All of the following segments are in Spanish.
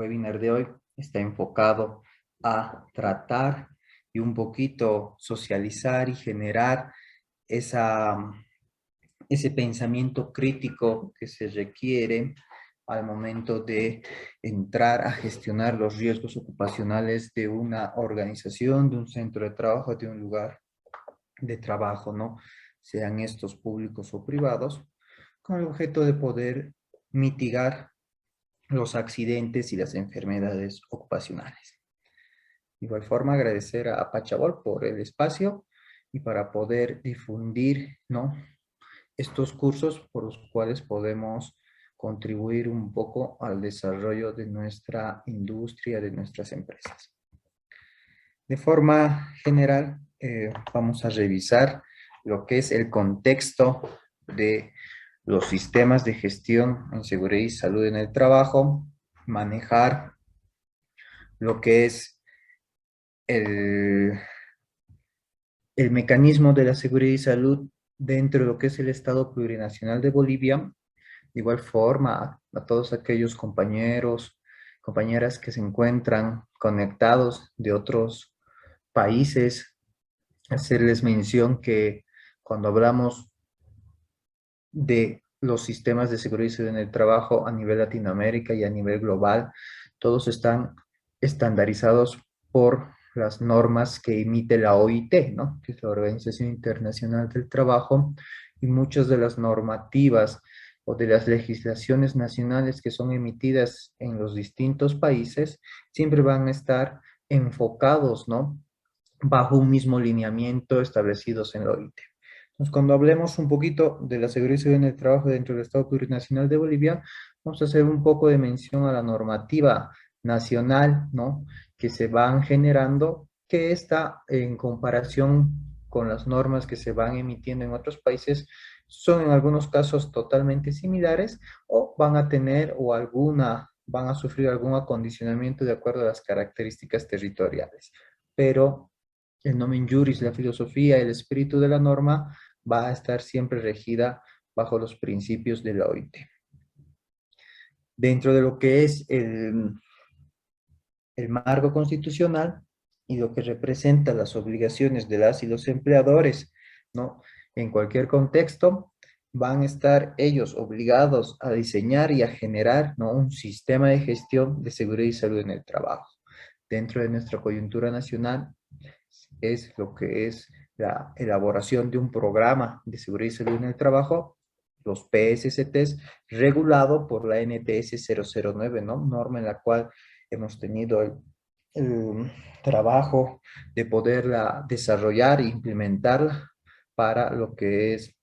webinar de hoy está enfocado a tratar y un poquito socializar y generar esa, ese pensamiento crítico que se requiere al momento de entrar a gestionar los riesgos ocupacionales de una organización, de un centro de trabajo, de un lugar de trabajo, ¿no? Sean estos públicos o privados, con el objeto de poder mitigar los accidentes y las enfermedades ocupacionales. De igual forma, agradecer a Pachabol por el espacio y para poder difundir, ¿no?, estos cursos por los cuales podemos contribuir un poco al desarrollo de nuestra industria, de nuestras empresas. De forma general, vamos a revisar lo que es el contexto de los sistemas de gestión en seguridad y salud en el trabajo, manejar lo que es el, el mecanismo de la seguridad y salud dentro de lo que es el Estado Plurinacional de Bolivia. De igual forma, a todos aquellos compañeros, compañeras que se encuentran conectados de otros países, hacerles mención que cuando hablamos de los sistemas de seguridad y salud en el trabajo a nivel Latinoamérica y a nivel global, todos están estandarizados por las normas que emite la OIT, ¿no?, que es la Organización Internacional del Trabajo, y muchas de las normativas o de las legislaciones nacionales que son emitidas en los distintos países siempre van a estar enfocados, ¿no?, bajo un mismo lineamiento establecidos en la OIT. Entonces, cuando hablemos un poquito de la seguridad y salud en el trabajo dentro del Estado Plurinacional de Bolivia, vamos a hacer un poco de mención a la normativa nacional, ¿no?, que se van generando, que está en comparación con las normas que se van emitiendo en otros países, son en algunos casos totalmente similares o van a tener van a sufrir algún acondicionamiento de acuerdo a las características territoriales. Pero el nomen juris, la filosofía, el espíritu de la norma va a estar siempre regida bajo los principios de la OIT. Dentro de lo que es el marco constitucional y lo que representa las obligaciones de las y los empleadores, ¿no?, en cualquier contexto, van a estar ellos obligados a diseñar y a generar, ¿no?, un sistema de gestión de seguridad y salud en el trabajo. Dentro de nuestra coyuntura nacional es lo que es la elaboración de un programa de seguridad y salud en el trabajo, los PSCTs, regulado por la NTS 009, ¿no?, norma en la cual hemos tenido el trabajo de poderla desarrollar e implementarla para lo que es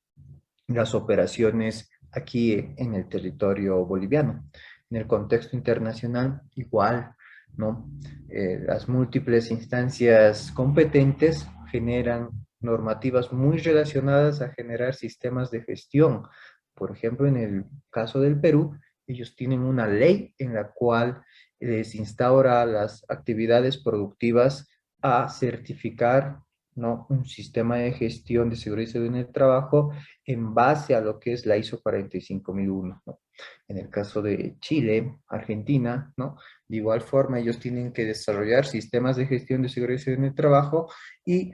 las operaciones aquí en el territorio boliviano. En el contexto internacional, igual, ¿no? Las múltiples instancias competentes generan normativas muy relacionadas a generar sistemas de gestión. Por ejemplo, en el caso del Perú, ellos tienen una ley en la cual les instaura a las actividades productivas a certificar, ¿no?, un sistema de gestión de seguridad y salud en el trabajo en base a lo que es la ISO 45001, ¿no? En el caso de Chile, Argentina, ¿no?, de igual forma ellos tienen que desarrollar sistemas de gestión de seguridad y salud en el trabajo y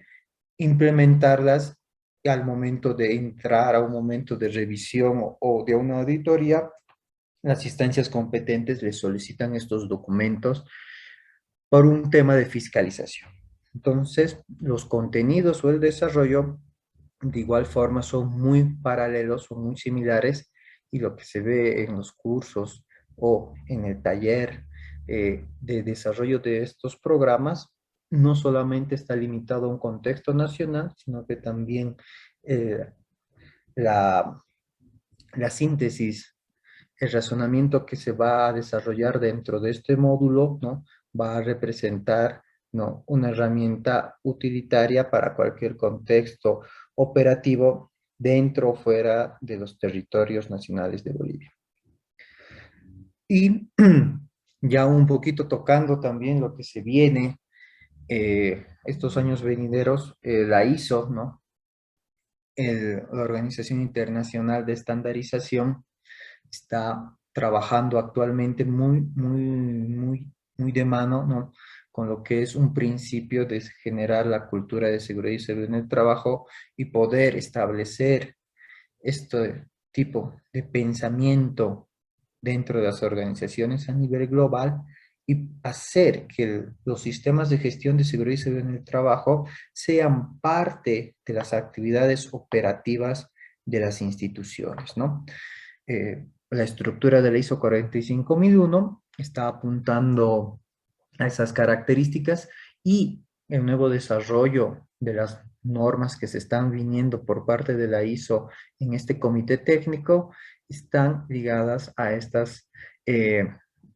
implementarlas al momento de entrar a un momento de revisión o de una auditoría. Las instancias competentes les solicitan estos documentos por un tema de fiscalización. Entonces, los contenidos o el desarrollo de igual forma son muy paralelos, son muy similares, y lo que se ve en los cursos o en el taller de desarrollo de estos programas no solamente está limitado a un contexto nacional, sino que también eh, la, la síntesis, el razonamiento que se va a desarrollar dentro de este módulo, ¿no?, va a representar, ¿no?, una herramienta utilitaria para cualquier contexto operativo dentro o fuera de los territorios nacionales de Bolivia. Y ya un poquito tocando también lo que se viene, estos años venideros, la ISO, ¿no?, la Organización Internacional de Estandarización, está trabajando actualmente muy de mano, ¿no? Con lo que es un principio de generar la cultura de seguridad y salud en el trabajo y poder establecer este tipo de pensamiento dentro de las organizaciones a nivel global y hacer que los sistemas de gestión de seguridad y salud en el trabajo sean parte de las actividades operativas de las instituciones, ¿no? La estructura de la ISO 45001 está apuntando a esas características y el nuevo desarrollo de las normas que se están viniendo por parte de la ISO en este comité técnico están ligadas a estas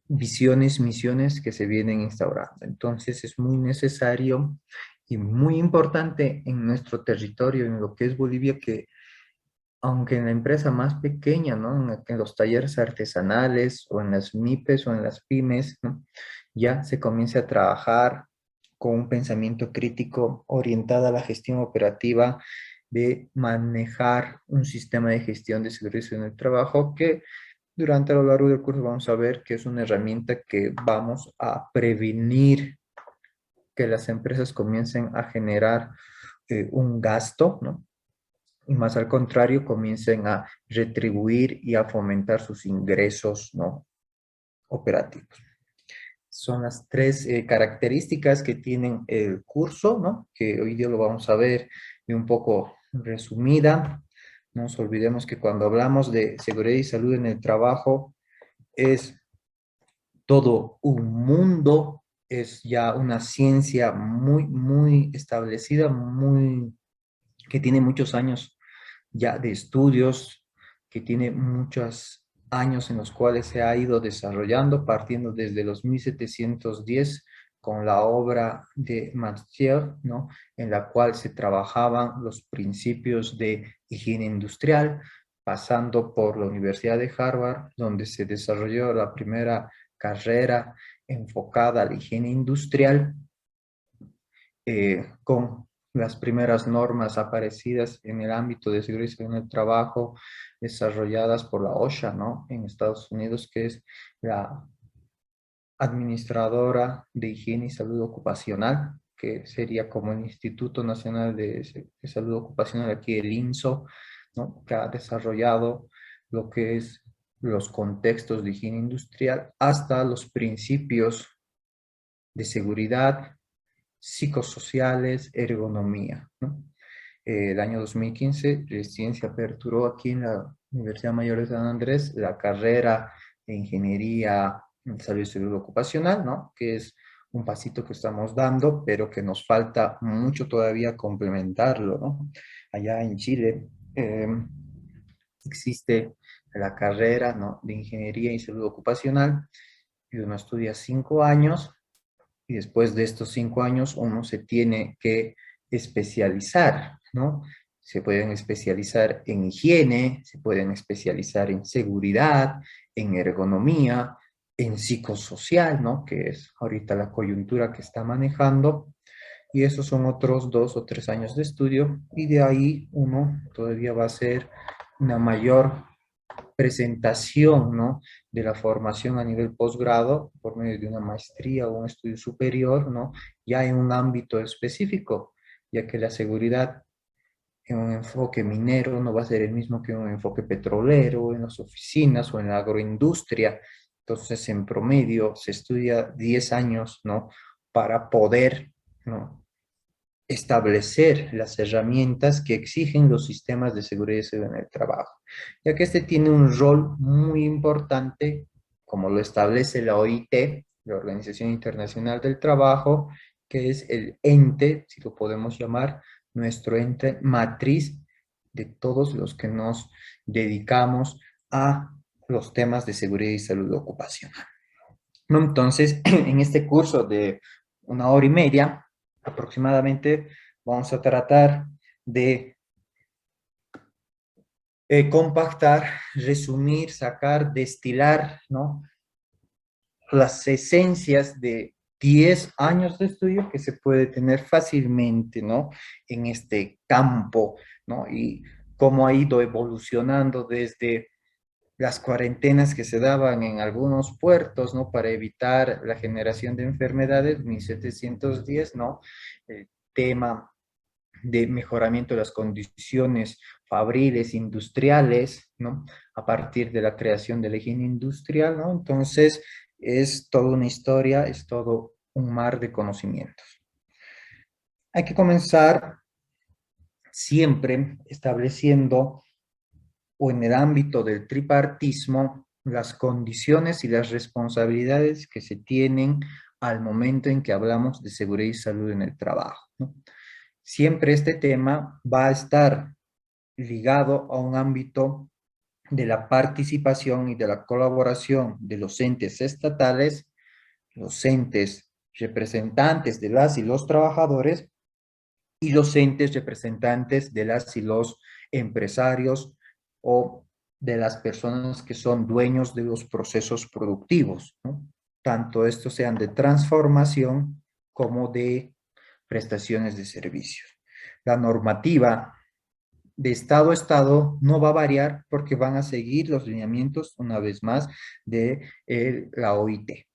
visiones, misiones que se vienen instaurando. Entonces es muy necesario y muy importante en nuestro territorio, en lo que es Bolivia, que aunque en la empresa más pequeña, ¿no? En los talleres artesanales o en las MIPES o en las pymes, ¿no? Ya se comience a trabajar con un pensamiento crítico orientado a la gestión operativa de manejar un sistema de gestión de seguridad en el trabajo que durante a lo largo del curso vamos a ver que es una herramienta que vamos a prevenir que las empresas comiencen a generar un gasto, ¿no? Y más al contrario, comiencen a retribuir y a fomentar sus ingresos, ¿no? Operativos. Son las tres características que tienen el curso, ¿no? Que hoy día lo vamos a ver de un poco resumida. No nos olvidemos que cuando hablamos de seguridad y salud en el trabajo es todo un mundo, es ya una ciencia muy establecida, que tiene muchos años ya de estudios, que tiene muchos años en los cuales se ha ido desarrollando, partiendo desde los 1710 con la obra de Martier, ¿no? En la cual se trabajaban los principios de higiene industrial, pasando por la Universidad de Harvard, donde se desarrolló la primera carrera enfocada a la higiene industrial, con las primeras normas aparecidas en el ámbito de seguridad y salud en el trabajo, desarrolladas por la OSHA, ¿no? En Estados Unidos, que es la administradora de higiene y salud ocupacional, que sería como el Instituto Nacional de Salud Ocupacional, aquí el INSO, ¿no? Que ha desarrollado lo que es los contextos de higiene industrial hasta los principios de seguridad, psicosociales, ergonomía, ¿no? El año 2015 recién se aperturó aquí en la Universidad Mayor de San Andrés la carrera de Ingeniería en Salud y Seguridad Ocupacional, ¿no? Que es un pasito que estamos dando, pero que nos falta mucho todavía complementarlo, ¿no? Allá en Chile existe la carrera, ¿no? De Ingeniería y Salud Ocupacional y uno estudia 5 años y después de estos 5 años uno se tiene que especializar, ¿no? Se pueden especializar en higiene, se pueden especializar en seguridad, en ergonomía, en psicosocial, ¿no? Que es ahorita la coyuntura que está manejando. Y esos son otros 2 o 3 años de estudio y de ahí uno todavía va a hacer una mayor presentación, ¿no? De la formación a nivel posgrado por medio de una maestría o un estudio superior, ¿no? Ya en un ámbito específico, ya que la seguridad en un enfoque minero no va a ser el mismo que un enfoque petrolero, en las oficinas o en la agroindustria. Entonces, en promedio se estudia 10 años, ¿no? Para poder, ¿no? Establecer las herramientas que exigen los sistemas de seguridad y salud en el trabajo, ya que este tiene un rol muy importante, como lo establece la OIT, la Organización Internacional del Trabajo, que es el ente, si lo podemos llamar, nuestro ente matriz de todos los que nos dedicamos a los temas de seguridad y salud ocupacional. ¿No? Entonces, en este curso de 1 hora y media aproximadamente, vamos a tratar de compactar, resumir, sacar, destilar, ¿no? Las esencias de 10 años de estudio que se puede tener fácilmente, ¿no? En este campo, ¿no? Y cómo ha ido evolucionando desde las cuarentenas que se daban en algunos puertos, ¿no? Para evitar la generación de enfermedades, 1710, ¿no? El tema de mejoramiento de las condiciones fabriles, industriales, ¿no? A partir de la creación de la higiene industrial, ¿no? Entonces, es toda una historia, es todo un mar de conocimientos. Hay que comenzar siempre estableciendo o en el ámbito del tripartismo las condiciones y las responsabilidades que se tienen al momento en que hablamos de seguridad y salud en el trabajo, ¿no? Siempre este tema va a estar ligado a un ámbito de la participación y de la colaboración de los entes estatales, los entes representantes de las y los trabajadores y los entes representantes de las y los empresarios o de las personas que son dueños de los procesos productivos, ¿no? Tanto estos sean de transformación como de prestaciones de servicios. La normativa de estado a estado no va a variar porque van a seguir los lineamientos, una vez más, de la OIT.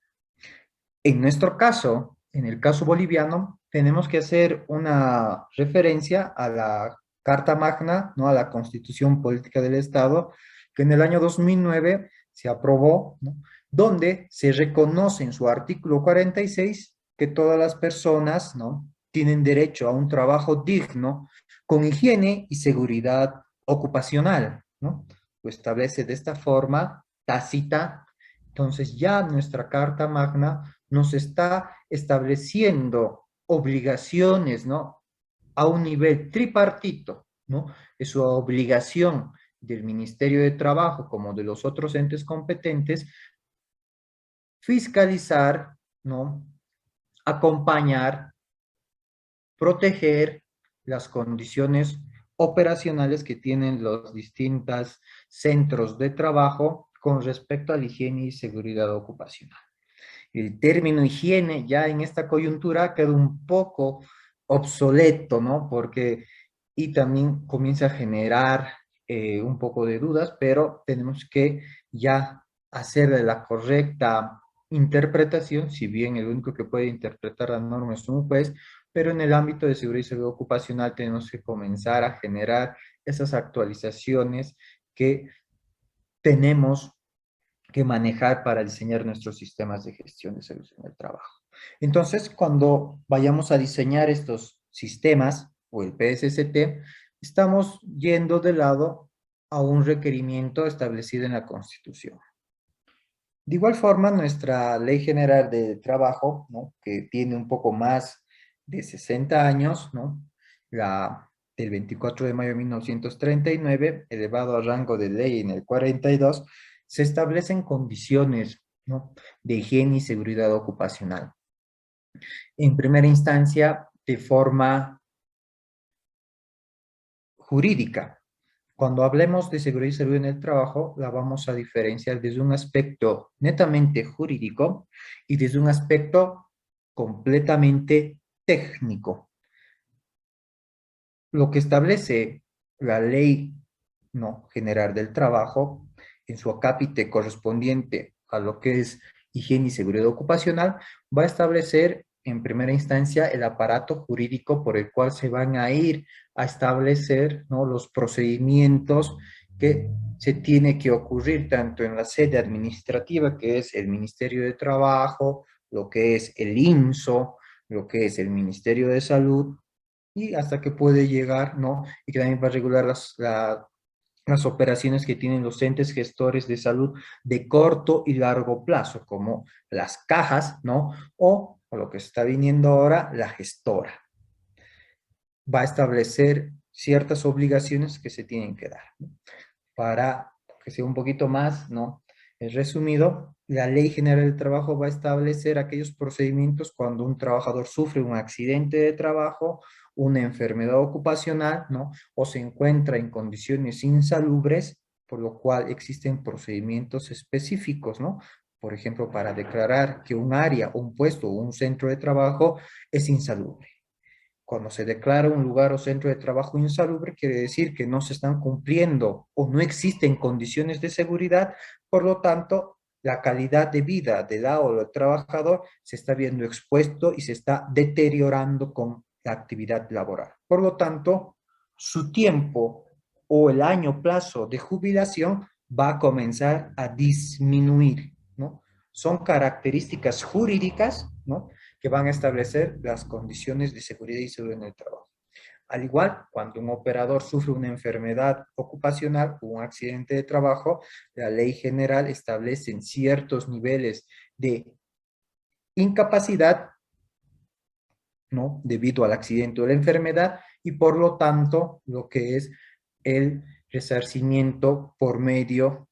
En nuestro caso, en el caso boliviano, tenemos que hacer una referencia a la Carta Magna, ¿no? A la Constitución Política del Estado, que en el año 2009 se aprobó, ¿no? Donde se reconoce en su artículo 46 que todas las personas, ¿no? Tienen derecho a un trabajo digno, con higiene y seguridad ocupacional, ¿no? Lo establece de esta forma tácita. Entonces ya nuestra Carta Magna nos está estableciendo obligaciones, ¿no? A un nivel tripartito, ¿no? Es su obligación del Ministerio de Trabajo como de los otros entes competentes fiscalizar, ¿no? Acompañar, proteger las condiciones operacionales que tienen los distintos centros de trabajo con respecto a la higiene y seguridad ocupacional. El término higiene ya en esta coyuntura queda un poco obsoleto, ¿no? Porque, y también comienza a generar un poco de dudas, pero tenemos que ya hacer la correcta interpretación, si bien el único que puede interpretar la norma es un juez, pero en el ámbito de seguridad y salud ocupacional tenemos que comenzar a generar esas actualizaciones que tenemos que manejar para diseñar nuestros sistemas de gestión de salud en el trabajo. Entonces, cuando vayamos a diseñar estos sistemas o el PSST, estamos yendo de lado a un requerimiento establecido en la Constitución. De igual forma, nuestra Ley General de Trabajo, ¿no? Que tiene un poco más de 60 años, ¿no? La del 24 de mayo de 1939, elevado a rango de ley en el 42, se establecen condiciones, ¿no? De higiene y seguridad ocupacional. En primera instancia, de forma jurídica. Cuando hablemos de seguridad y salud en el trabajo, la vamos a diferenciar desde un aspecto netamente jurídico y desde un aspecto completamente técnico. Lo que establece la Ley, ¿no? General del Trabajo en su acápite correspondiente a lo que es higiene y seguridad ocupacional, va a establecer en primera instancia el aparato jurídico por el cual se van a ir a establecer, ¿no? Los procedimientos que se tiene que ocurrir tanto en la sede administrativa, que es el Ministerio de Trabajo, lo que es el INSO, lo que es el Ministerio de Salud, y hasta que puede llegar, ¿no? Y que también va a regular las operaciones que tienen los entes gestores de salud de corto y largo plazo, como las cajas, ¿no? O lo que está viniendo ahora, la gestora. Va a establecer ciertas obligaciones que se tienen que dar, ¿no? Para que sea un poquito más, ¿no? Resumido, la Ley General del Trabajo va a establecer aquellos procedimientos cuando un trabajador sufre un accidente de trabajo, una enfermedad ocupacional, ¿no? O se encuentra en condiciones insalubres, por lo cual existen procedimientos específicos, ¿no? Por ejemplo, para declarar que un área, un puesto o un centro de trabajo es insalubre. Cuando se declara un lugar o centro de trabajo insalubre, quiere decir que no se están cumpliendo o no existen condiciones de seguridad, por lo tanto, la calidad de vida de la o del trabajador se está viendo expuesto y se está deteriorando con la actividad laboral. Por lo tanto, su tiempo o el año plazo de jubilación va a comenzar a disminuir, ¿no? Son características jurídicas, ¿no?, que van a establecer las condiciones de seguridad y salud en el trabajo. Al igual, cuando un operador sufre una enfermedad ocupacional o un accidente de trabajo, la ley general establece ciertos niveles de incapacidad, ¿no?, debido al accidente o la enfermedad, y por lo tanto, lo que es el resarcimiento por medio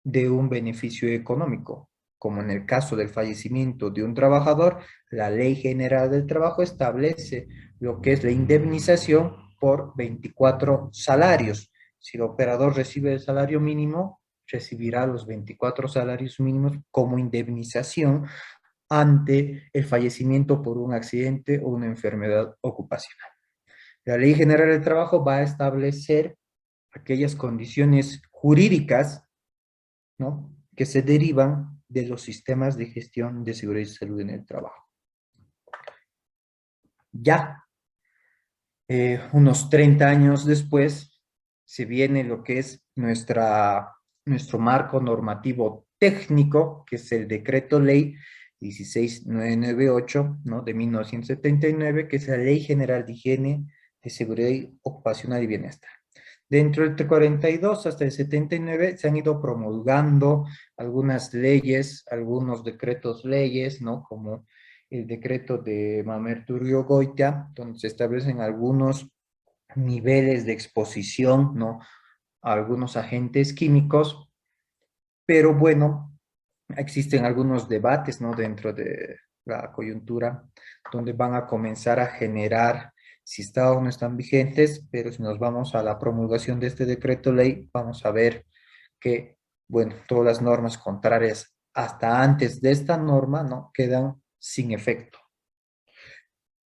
de un beneficio económico. Como en el caso del fallecimiento de un trabajador, la Ley General del Trabajo establece lo que es la indemnización por 24 salarios. Si el operador recibe el salario mínimo, recibirá los 24 salarios mínimos como indemnización ante el fallecimiento por un accidente o una enfermedad ocupacional. La Ley General del Trabajo va a establecer aquellas condiciones jurídicas, ¿no?, que se derivan de los sistemas de gestión de seguridad y salud en el trabajo. Ya unos 30 años después se viene lo que es nuestro marco normativo técnico, que es el Decreto Ley 16998, ¿no?, de 1979, que es la Ley General de Higiene, de Seguridad Ocupacional y Bienestar. Dentro del 42 hasta el 79 se han ido promulgando algunas leyes, algunos decretos leyes, ¿no?, como el decreto de Mamerto Urigoyen, donde se establecen algunos niveles de exposición, ¿no?, a algunos agentes químicos, pero bueno, existen algunos debates, ¿no?, dentro de la coyuntura, donde van a comenzar a generar si están o no están vigentes, pero si nos vamos a la promulgación de este decreto ley, vamos a ver que, bueno, todas las normas contrarias hasta antes de esta norma, ¿no?, quedan sin efecto.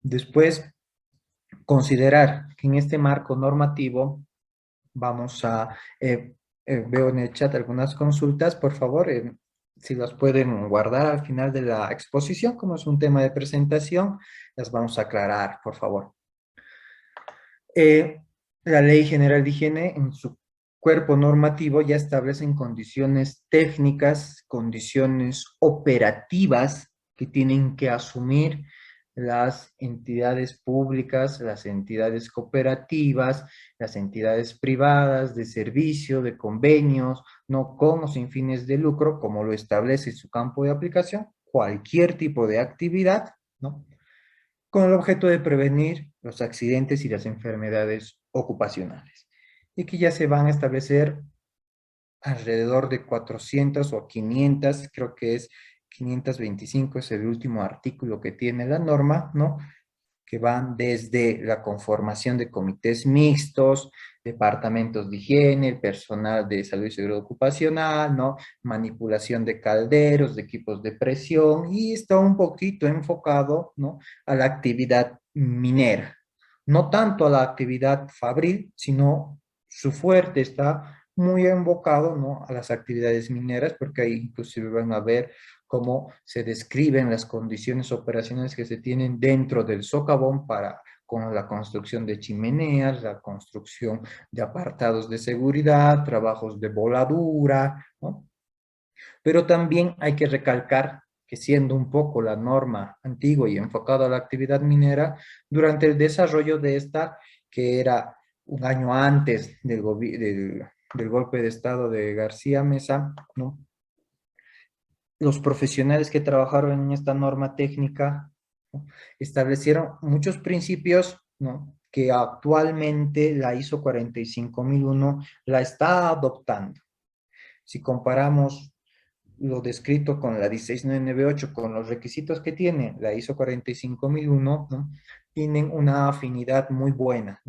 Después, considerar que en este marco normativo vamos a, veo en el chat algunas consultas, por favor, si las pueden guardar al final de la exposición, como es un tema de presentación, las vamos a aclarar, por favor. La Ley General de Higiene en su cuerpo normativo ya establecen condiciones técnicas, condiciones operativas que tienen que asumir las entidades públicas, las entidades cooperativas, las entidades privadas de servicio, de convenios, no con o sin fines de lucro, como lo establece su campo de aplicación, cualquier tipo de actividad, ¿no?, con el objeto de prevenir los accidentes y las enfermedades ocupacionales. Y que ya se van a establecer alrededor de 400 o 500, creo que es 525, es el último artículo que tiene la norma, ¿no?, que van desde la conformación de comités mixtos, departamentos de higiene, el personal de salud y seguridad ocupacional, ¿no?, manipulación de calderos, de equipos de presión, y está un poquito enfocado, ¿no?, a la actividad minera. No tanto a la actividad fabril, sino su fuerte está muy enfocado, ¿no?, a las actividades mineras, porque ahí inclusive van a ver cómo se describen las condiciones operacionales que se tienen dentro del socavón con la construcción de chimeneas, la construcción de apartados de seguridad, trabajos de voladura, ¿no? Pero también hay que recalcar que siendo un poco la norma antigua y enfocada a la actividad minera, durante el desarrollo de esta, que era un año antes del golpe de Estado de García Meza, ¿no?, los profesionales que trabajaron en esta norma técnica, ¿no?, establecieron muchos principios, ¿no?, que actualmente la ISO 45001 la está adoptando. Si comparamos lo descrito con la 16998, con los requisitos que tiene la ISO 45001, ¿no?, tienen una afinidad muy buena.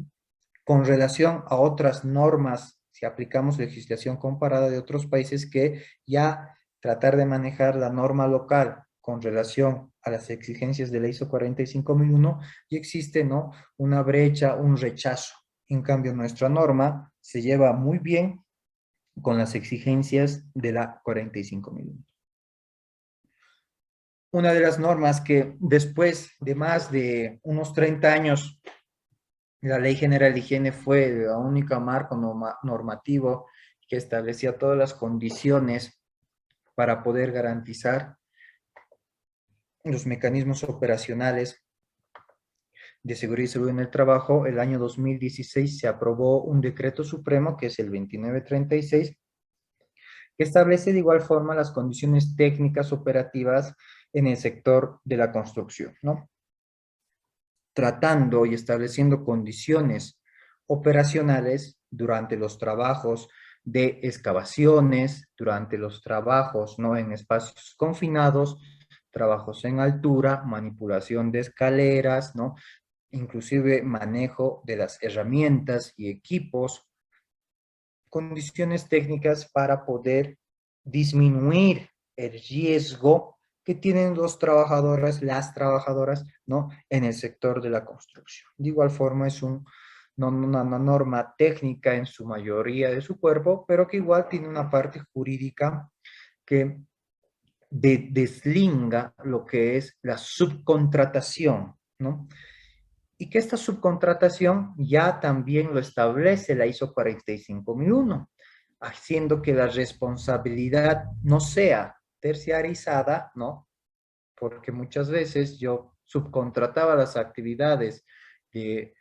Con relación a otras normas, si aplicamos legislación comparada de otros países, que ya tratar de manejar la norma local con relación a las exigencias de la ISO 45001 y existe, ¿no?, una brecha, un rechazo. En cambio, nuestra norma se lleva muy bien con las exigencias de la 45001. Una de las normas que después de más de unos 30 años, la Ley General de Higiene fue la única marco normativo que establecía todas las condiciones para poder garantizar los mecanismos operacionales de seguridad y salud en el trabajo. El año 2016 se aprobó un decreto supremo, que es el 2936, que establece de igual forma las condiciones técnicas operativas en el sector de la construcción, ¿no? Tratando y estableciendo condiciones operacionales durante los trabajos de excavaciones, durante los trabajos, ¿no?, en espacios confinados, trabajos en altura, manipulación de escaleras, ¿no?, inclusive manejo de las herramientas y equipos, condiciones técnicas para poder disminuir el riesgo que tienen los trabajadores, las trabajadoras, ¿no?, en el sector de la construcción. De igual forma es una norma técnica en su mayoría de su cuerpo, pero que igual tiene una parte jurídica que deslinda lo que es la subcontratación, ¿no? Y que esta subcontratación ya también lo establece la ISO 45001, haciendo que la responsabilidad no sea terciarizada, ¿no? Porque muchas veces yo subcontrataba las actividades de,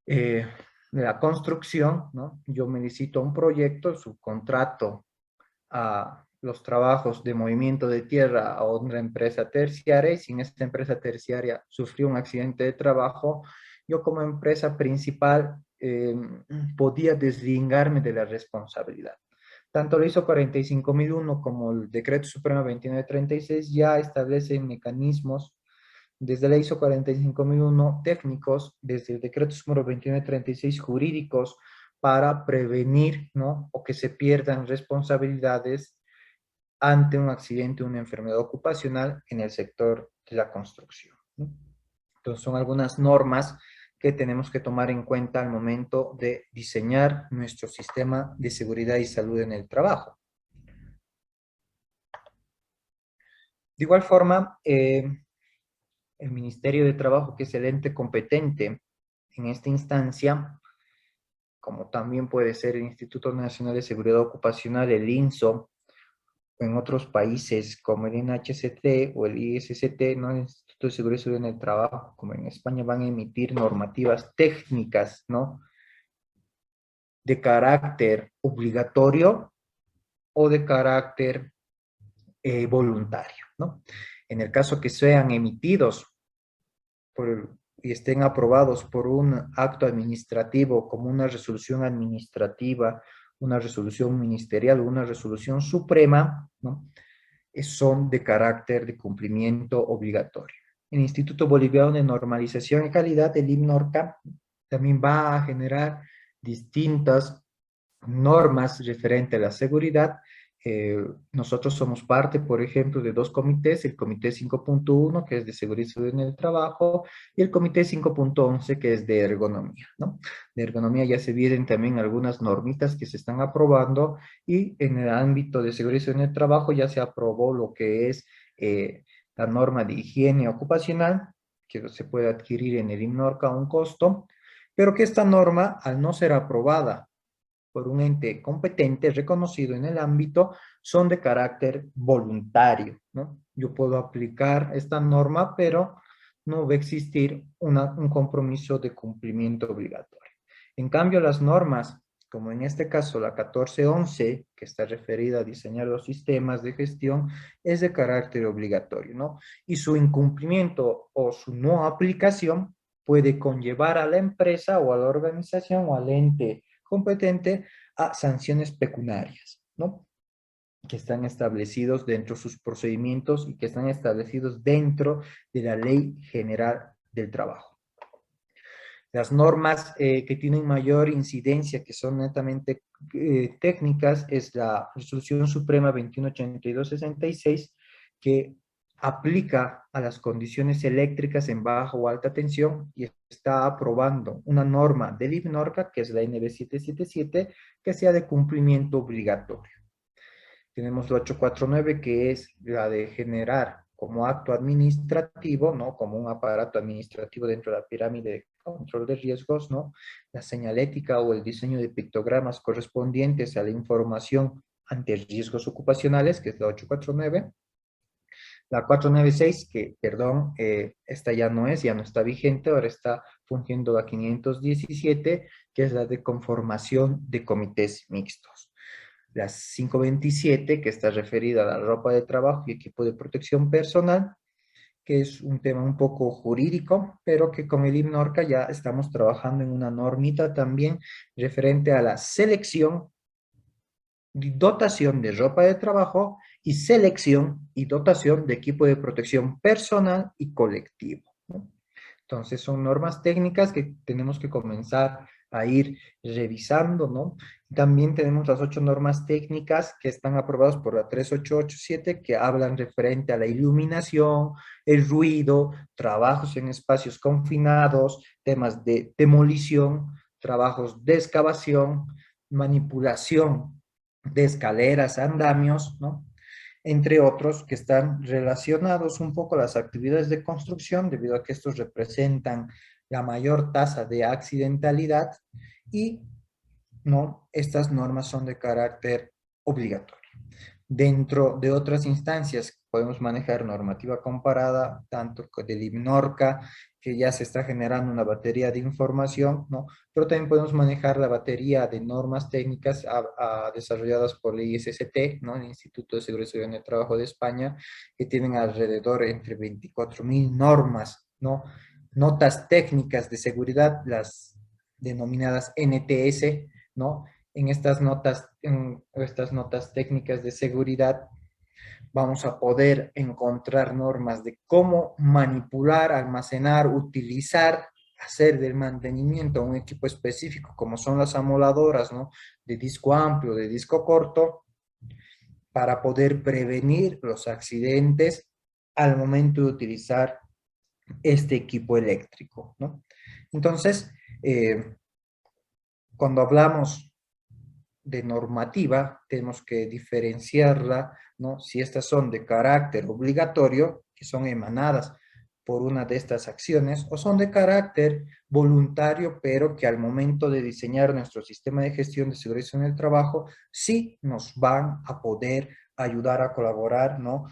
de la construcción, ¿no? Yo me licito un proyecto, subcontrato a los trabajos de movimiento de tierra a otra empresa terciaria, y si en esta empresa terciaria sufrió un accidente de trabajo, yo como empresa principal podía deslindarme de la responsabilidad. Tanto la ISO 45001 como el Decreto Supremo 2936 ya establecen mecanismos desde la ISO 45001 técnicos, desde el Decreto Supremo 2936 jurídicos, para prevenir, ¿no?, o que se pierdan responsabilidades ante un accidente o una enfermedad ocupacional en el sector de la construcción, ¿no? Entonces son algunas normas que tenemos que tomar en cuenta al momento de diseñar nuestro sistema de seguridad y salud en el trabajo. De igual forma, el Ministerio de Trabajo, que es el ente competente en esta instancia, como también puede ser el Instituto Nacional de Seguridad Ocupacional, el INSO, en otros países como el NHCT o el ISCT, ¿no?, el Instituto de Seguridad y Salud en el Trabajo, como en España, van a emitir normativas técnicas, ¿no?, de carácter obligatorio o de carácter voluntario, ¿no? En el caso que sean emitidos y estén aprobados por un acto administrativo, como una resolución administrativa, una resolución ministerial o una resolución suprema, ¿no?, son de carácter de cumplimiento obligatorio. El Instituto Boliviano de Normalización y Calidad, el INNORCA, también va a generar distintas normas referentes a la seguridad. Nosotros somos parte, por ejemplo, de dos comités, el Comité 5.1, que es de seguridad y salud en el trabajo, y el Comité 5.11, que es de ergonomía, ¿no? De ergonomía ya se vienen también algunas normitas que se están aprobando, y en el ámbito de seguridad y salud en el trabajo ya se aprobó lo que es la norma de higiene ocupacional, que se puede adquirir en el INNORCA a un costo, pero que esta norma, al no ser aprobada por un ente competente reconocido en el ámbito, son de carácter voluntario, ¿no? Yo puedo aplicar esta norma, pero no va a existir un compromiso de cumplimiento obligatorio. En cambio, las normas, como en este caso la 1411, que está referida a diseñar los sistemas de gestión, es de carácter obligatorio, ¿no? Y su incumplimiento o su no aplicación puede conllevar a la empresa o a la organización o al ente competente a sanciones pecuniarias, ¿no?, que están establecidos dentro de sus procedimientos y que están establecidos dentro de la Ley General del Trabajo. Las normas que tienen mayor incidencia, que son netamente técnicas, es la Resolución Suprema 2182-66, que aplica a las condiciones eléctricas en baja o alta tensión y está aprobando una norma del IBNORCA, que es la NB777, que sea de cumplimiento obligatorio. Tenemos la 849, que es la de generar como acto administrativo, ¿no? Como un aparato administrativo dentro de la pirámide de control de riesgos, ¿no? La señalética o el diseño de pictogramas correspondientes a la información ante riesgos ocupacionales, que es la 849. La 496, que, perdón, esta ya no es, ya no está vigente, ahora está fungiendo la 517, que es la de conformación de comités mixtos. La 527, que está referida a la ropa de trabajo y equipo de protección personal, que es un tema un poco jurídico, pero que con el IBNORCA ya estamos trabajando en una normita también referente a la selección y dotación de ropa de trabajo y selección y dotación de equipo de protección personal y colectivo, ¿no? Entonces son normas técnicas que tenemos que comenzar a ir revisando, ¿no? También tenemos las 8 normas técnicas que están aprobadas por la 3887, que hablan referente a la iluminación, el ruido, trabajos en espacios confinados, temas de demolición, trabajos de excavación, manipulación de escaleras, andamios, ¿no? Entre otros que están relacionados un poco a las actividades de construcción, debido a que estos representan la mayor tasa de accidentalidad y, ¿no? Estas normas son de carácter obligatorio. Dentro de otras instancias podemos manejar normativa comparada, tanto del IBNORCA, que ya se está generando una batería de información, ¿no? Pero también podemos manejar la batería de normas técnicas desarrolladas por el ISST, ¿no? El Instituto de Seguridad Ciudadana de Trabajo de España, que tienen alrededor entre 24.000 normas, ¿no? Notas técnicas de seguridad, las denominadas NTS, ¿no? En estas notas técnicas de seguridad vamos a poder encontrar normas de cómo manipular, almacenar, utilizar, hacer del mantenimiento a un equipo específico, como son las amoladoras, ¿no? De disco amplio, de disco corto, para poder prevenir los accidentes al momento de utilizar este equipo eléctrico, ¿no? Entonces, cuando hablamos de normativa, tenemos que diferenciarla, ¿no? Si estas son de carácter obligatorio, que son emanadas por una de estas acciones, o son de carácter voluntario, pero que al momento de diseñar nuestro sistema de gestión de seguridad en el trabajo, sí nos van a poder ayudar a colaborar, ¿no?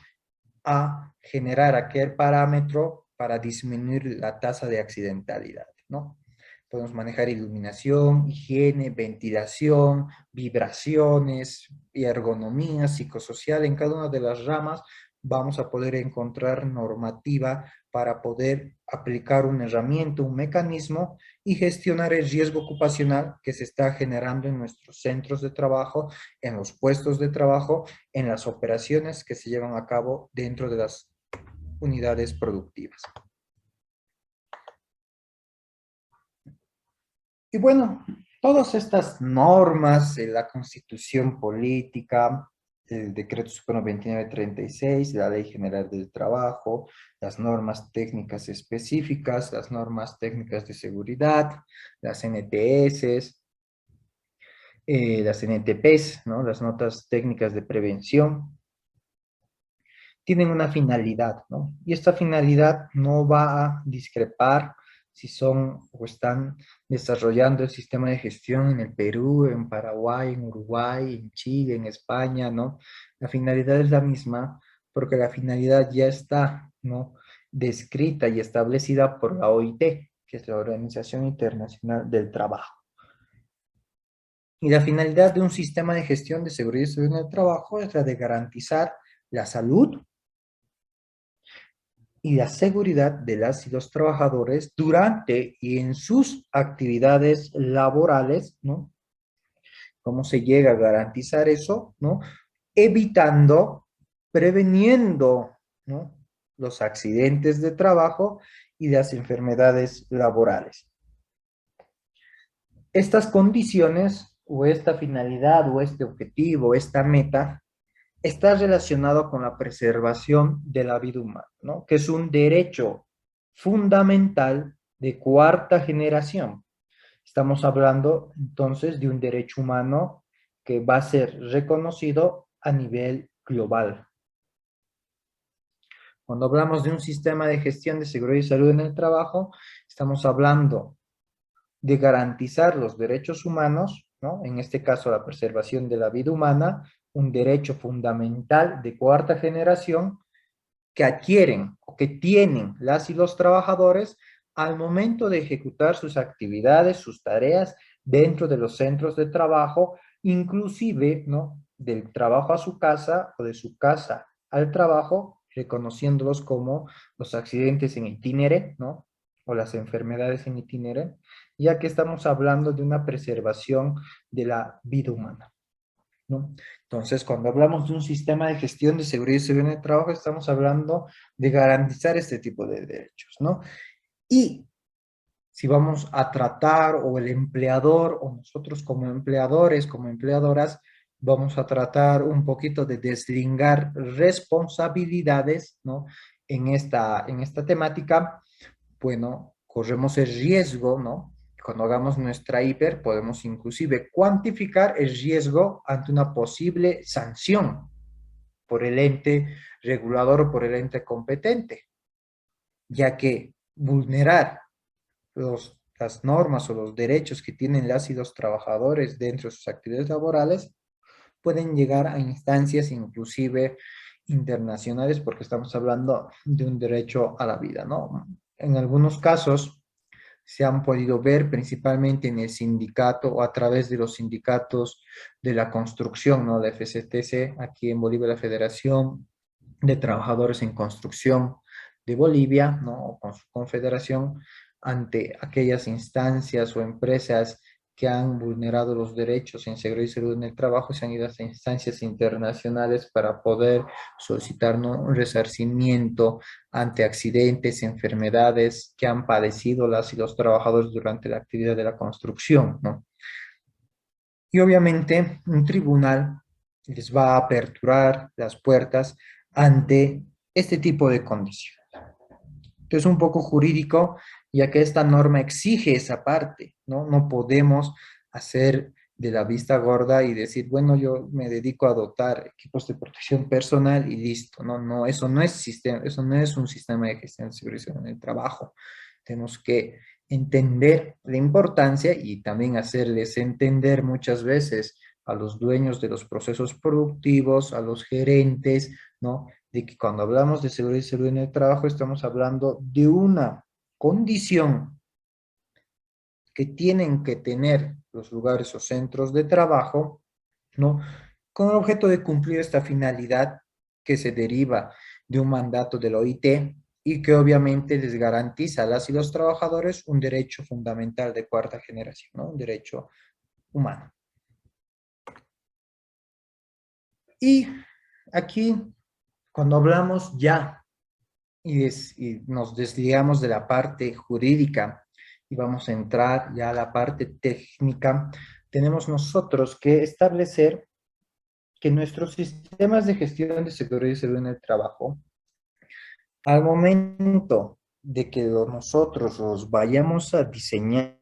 A generar aquel parámetro para disminuir la tasa de accidentalidad, ¿no? Podemos manejar iluminación, higiene, ventilación, vibraciones y ergonomía psicosocial. En cada una de las ramas vamos a poder encontrar normativa para poder aplicar una herramienta, un mecanismo y gestionar el riesgo ocupacional que se está generando en nuestros centros de trabajo, en los puestos de trabajo, en las operaciones que se llevan a cabo dentro de las unidades productivas. Y bueno, todas estas normas, la Constitución Política, el Decreto Supremo 2936, la Ley General del Trabajo, las normas técnicas específicas, las normas técnicas de seguridad, las NTS, las NTPs, ¿no? Las notas técnicas de prevención, tienen una finalidad, ¿no? Y esta finalidad no va a discrepar si son o están desarrollando el sistema de gestión en el Perú, en Paraguay, en Uruguay, en Chile, en España, ¿no? La finalidad es la misma porque la finalidad ya está, ¿no? Descrita y establecida por la OIT, que es la Organización Internacional del Trabajo. Y la finalidad de un sistema de gestión de seguridad y salud en el trabajo es la de garantizar la salud y la seguridad de las y los trabajadores durante y en sus actividades laborales, ¿no? ¿Cómo se llega a garantizar eso, ¿no? Evitando, preveniendo, ¿no? Los accidentes de trabajo y las enfermedades laborales. Estas condiciones o esta finalidad o este objetivo, esta meta, está relacionado con la preservación de la vida humana, ¿no? Que es un derecho fundamental de cuarta generación. Estamos hablando entonces de un derecho humano que va a ser reconocido a nivel global. Cuando hablamos de un sistema de gestión de seguridad y salud en el trabajo, estamos hablando de garantizar los derechos humanos, ¿no? En este caso la preservación de la vida humana, un derecho fundamental de cuarta generación que adquieren o que tienen las y los trabajadores al momento de ejecutar sus actividades, sus tareas dentro de los centros de trabajo, inclusive, ¿no? Del trabajo a su casa o de su casa al trabajo, reconociéndolos como los accidentes en itinere, ¿no? O las enfermedades en itinere, ya que estamos hablando de una preservación de la vida humana, ¿no? Entonces, cuando hablamos de un sistema de gestión de seguridad y salud en el trabajo, estamos hablando de garantizar este tipo de derechos, ¿no? Y si vamos a tratar, o el empleador, o nosotros como empleadores, como empleadoras, vamos a tratar un poquito de deslingar responsabilidades, ¿no? En esta temática, bueno, corremos el riesgo, ¿no? Cuando hagamos nuestra hiper, podemos inclusive cuantificar el riesgo ante una posible sanción por el ente regulador o por el ente competente, ya que vulnerar las normas o los derechos que tienen las y los trabajadores dentro de sus actividades laborales pueden llegar a instancias inclusive internacionales, porque estamos hablando de un derecho a la vida, ¿no? En algunos casos se han podido ver principalmente en el sindicato o a través de los sindicatos de la construcción, ¿no? La FCTC, aquí en Bolivia, la Federación de Trabajadores en Construcción de Bolivia, ¿no? O con su confederación, ante aquellas instancias o empresas que han vulnerado los derechos en seguridad y salud en el trabajo, se han ido a instancias internacionales para poder solicitar, ¿no? Un resarcimiento ante accidentes, enfermedades que han padecido las y los trabajadores durante la actividad de la construcción, ¿no? Y obviamente un tribunal les va a aperturar las puertas ante este tipo de condiciones. Entonces, un poco jurídico, ya que esta norma exige esa parte, ¿no? No podemos hacer de la vista gorda y decir, bueno, yo me dedico a dotar equipos de protección personal y listo. No, no, eso no es sistema, eso no es un sistema de gestión de seguridad en el trabajo. Tenemos que entender la importancia y también hacerles entender muchas veces a los dueños de los procesos productivos, a los gerentes, ¿no? De que cuando hablamos de seguridad y salud en el trabajo estamos hablando de una condición que tienen que tener los lugares o centros de trabajo, ¿no? Con el objeto de cumplir esta finalidad que se deriva de un mandato de la OIT y que obviamente les garantiza a las y los trabajadores un derecho fundamental de cuarta generación, ¿no? Un derecho humano. Y aquí, cuando hablamos ya y nos desligamos de la parte jurídica y vamos a entrar ya a la parte técnica, tenemos nosotros que establecer que nuestros sistemas de gestión de seguridad y salud en el trabajo, al momento de que nosotros los vayamos a diseñar,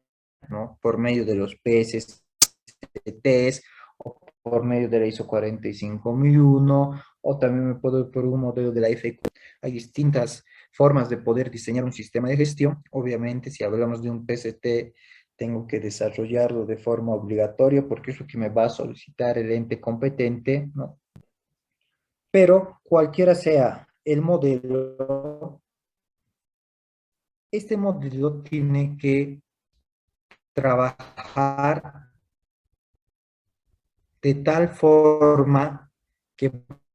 ¿no? Por medio de los PSTs o por medio de la ISO 45001, o también me puedo ir por un modelo de la FQ. Hay distintas formas de poder diseñar un sistema de gestión. Obviamente, si hablamos de un PST, tengo que desarrollarlo de forma obligatoria porque es lo que me va a solicitar el ente competente, ¿no? Pero cualquiera sea el modelo, este modelo tiene que trabajar de tal forma que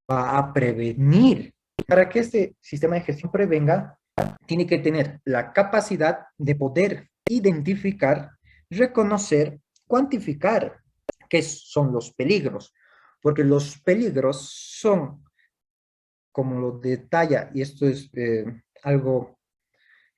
va a prevenir. Para que este sistema de gestión prevenga, tiene que tener la capacidad de poder identificar, reconocer, cuantificar qué son los peligros, porque los peligros son, como lo detalla, y esto es algo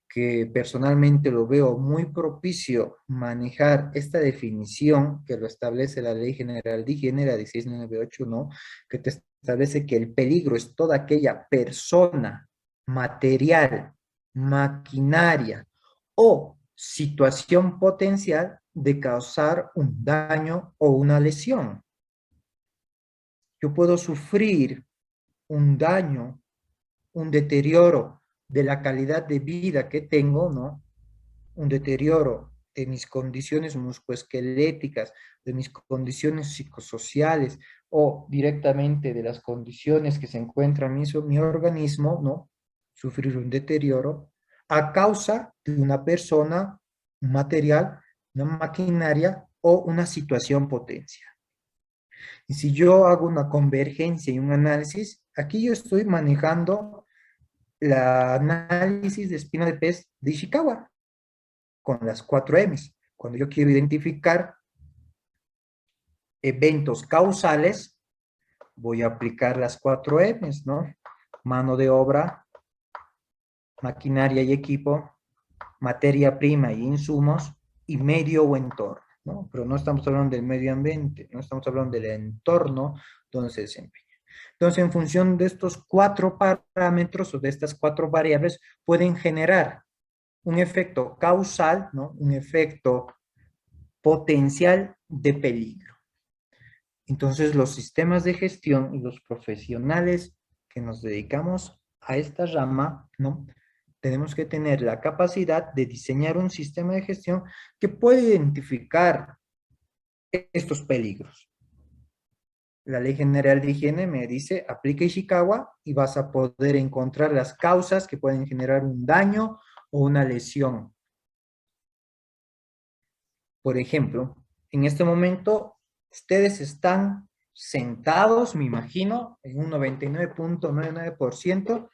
que personalmente lo veo muy propicio manejar esta definición que lo establece la Ley General de Higiene, la 16981, ¿no? Que te establece que el peligro es toda aquella persona, material, maquinaria o situación potencial de causar un daño o una lesión. Yo puedo sufrir un daño, un deterioro de la calidad de vida que tengo, ¿no? Un deterioro de mis condiciones musculoesqueléticas, de mis condiciones psicosociales o directamente de las condiciones que se encuentran en mi organismo, ¿no? Sufrir un deterioro a causa de una persona, un material, una maquinaria o una situación potencia. Y si yo hago una convergencia y un análisis, aquí yo estoy manejando el análisis de espina de pez de Ishikawa con las 4 M's. Cuando yo quiero identificar eventos causales, voy a aplicar las 4 M's, ¿no? Mano de obra, maquinaria y equipo, materia prima y insumos, y medio o entorno, ¿no? Pero no estamos hablando del medio ambiente, no estamos hablando del entorno donde se desempeña. Entonces, en función de estos 4 parámetros o de estas 4 variables, pueden generar un efecto causal, ¿no? Un efecto potencial de peligro. Entonces, los sistemas de gestión y los profesionales que nos dedicamos a esta rama, ¿no? Tenemos que tener la capacidad de diseñar un sistema de gestión que pueda identificar estos peligros. La Ley General de Higiene me dice, aplica Ishikawa y vas a poder encontrar las causas que pueden generar un daño o una lesión. Por ejemplo, en este momento, ustedes están sentados, me imagino, en un 99.99%,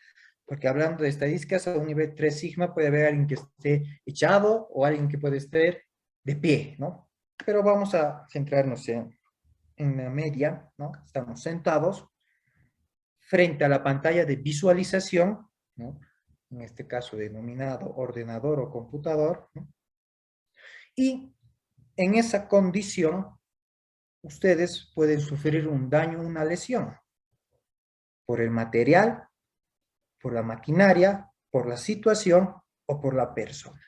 porque hablando de estadísticas, a un nivel 3 sigma puede haber alguien que esté echado o alguien que puede estar de pie, ¿no? Pero vamos a centrarnos en la media, ¿no? Estamos sentados frente a la pantalla de visualización, ¿no? En este caso denominado ordenador o computador, ¿no? Y en esa condición, ustedes pueden sufrir un daño, una lesión, por el material, por la maquinaria, por la situación o por la persona.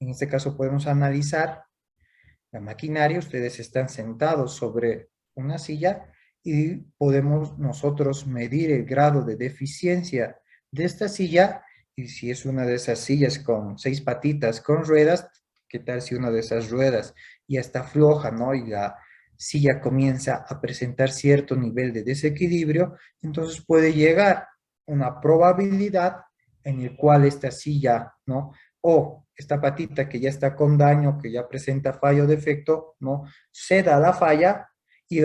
En este caso podemos analizar la maquinaria, ustedes están sentados sobre una silla y podemos nosotros medir el grado de deficiencia de esta silla, y si es una de esas sillas con 6 patitas con ruedas, ¿qué tal si una de esas ruedas ya está floja, ¿no? Y la silla comienza a presentar cierto nivel de desequilibrio, entonces puede llegar una probabilidad en el cual esta silla, ¿no? O esta patita que ya está con daño, que ya presenta fallo o defecto, ¿no? Ceda la falla y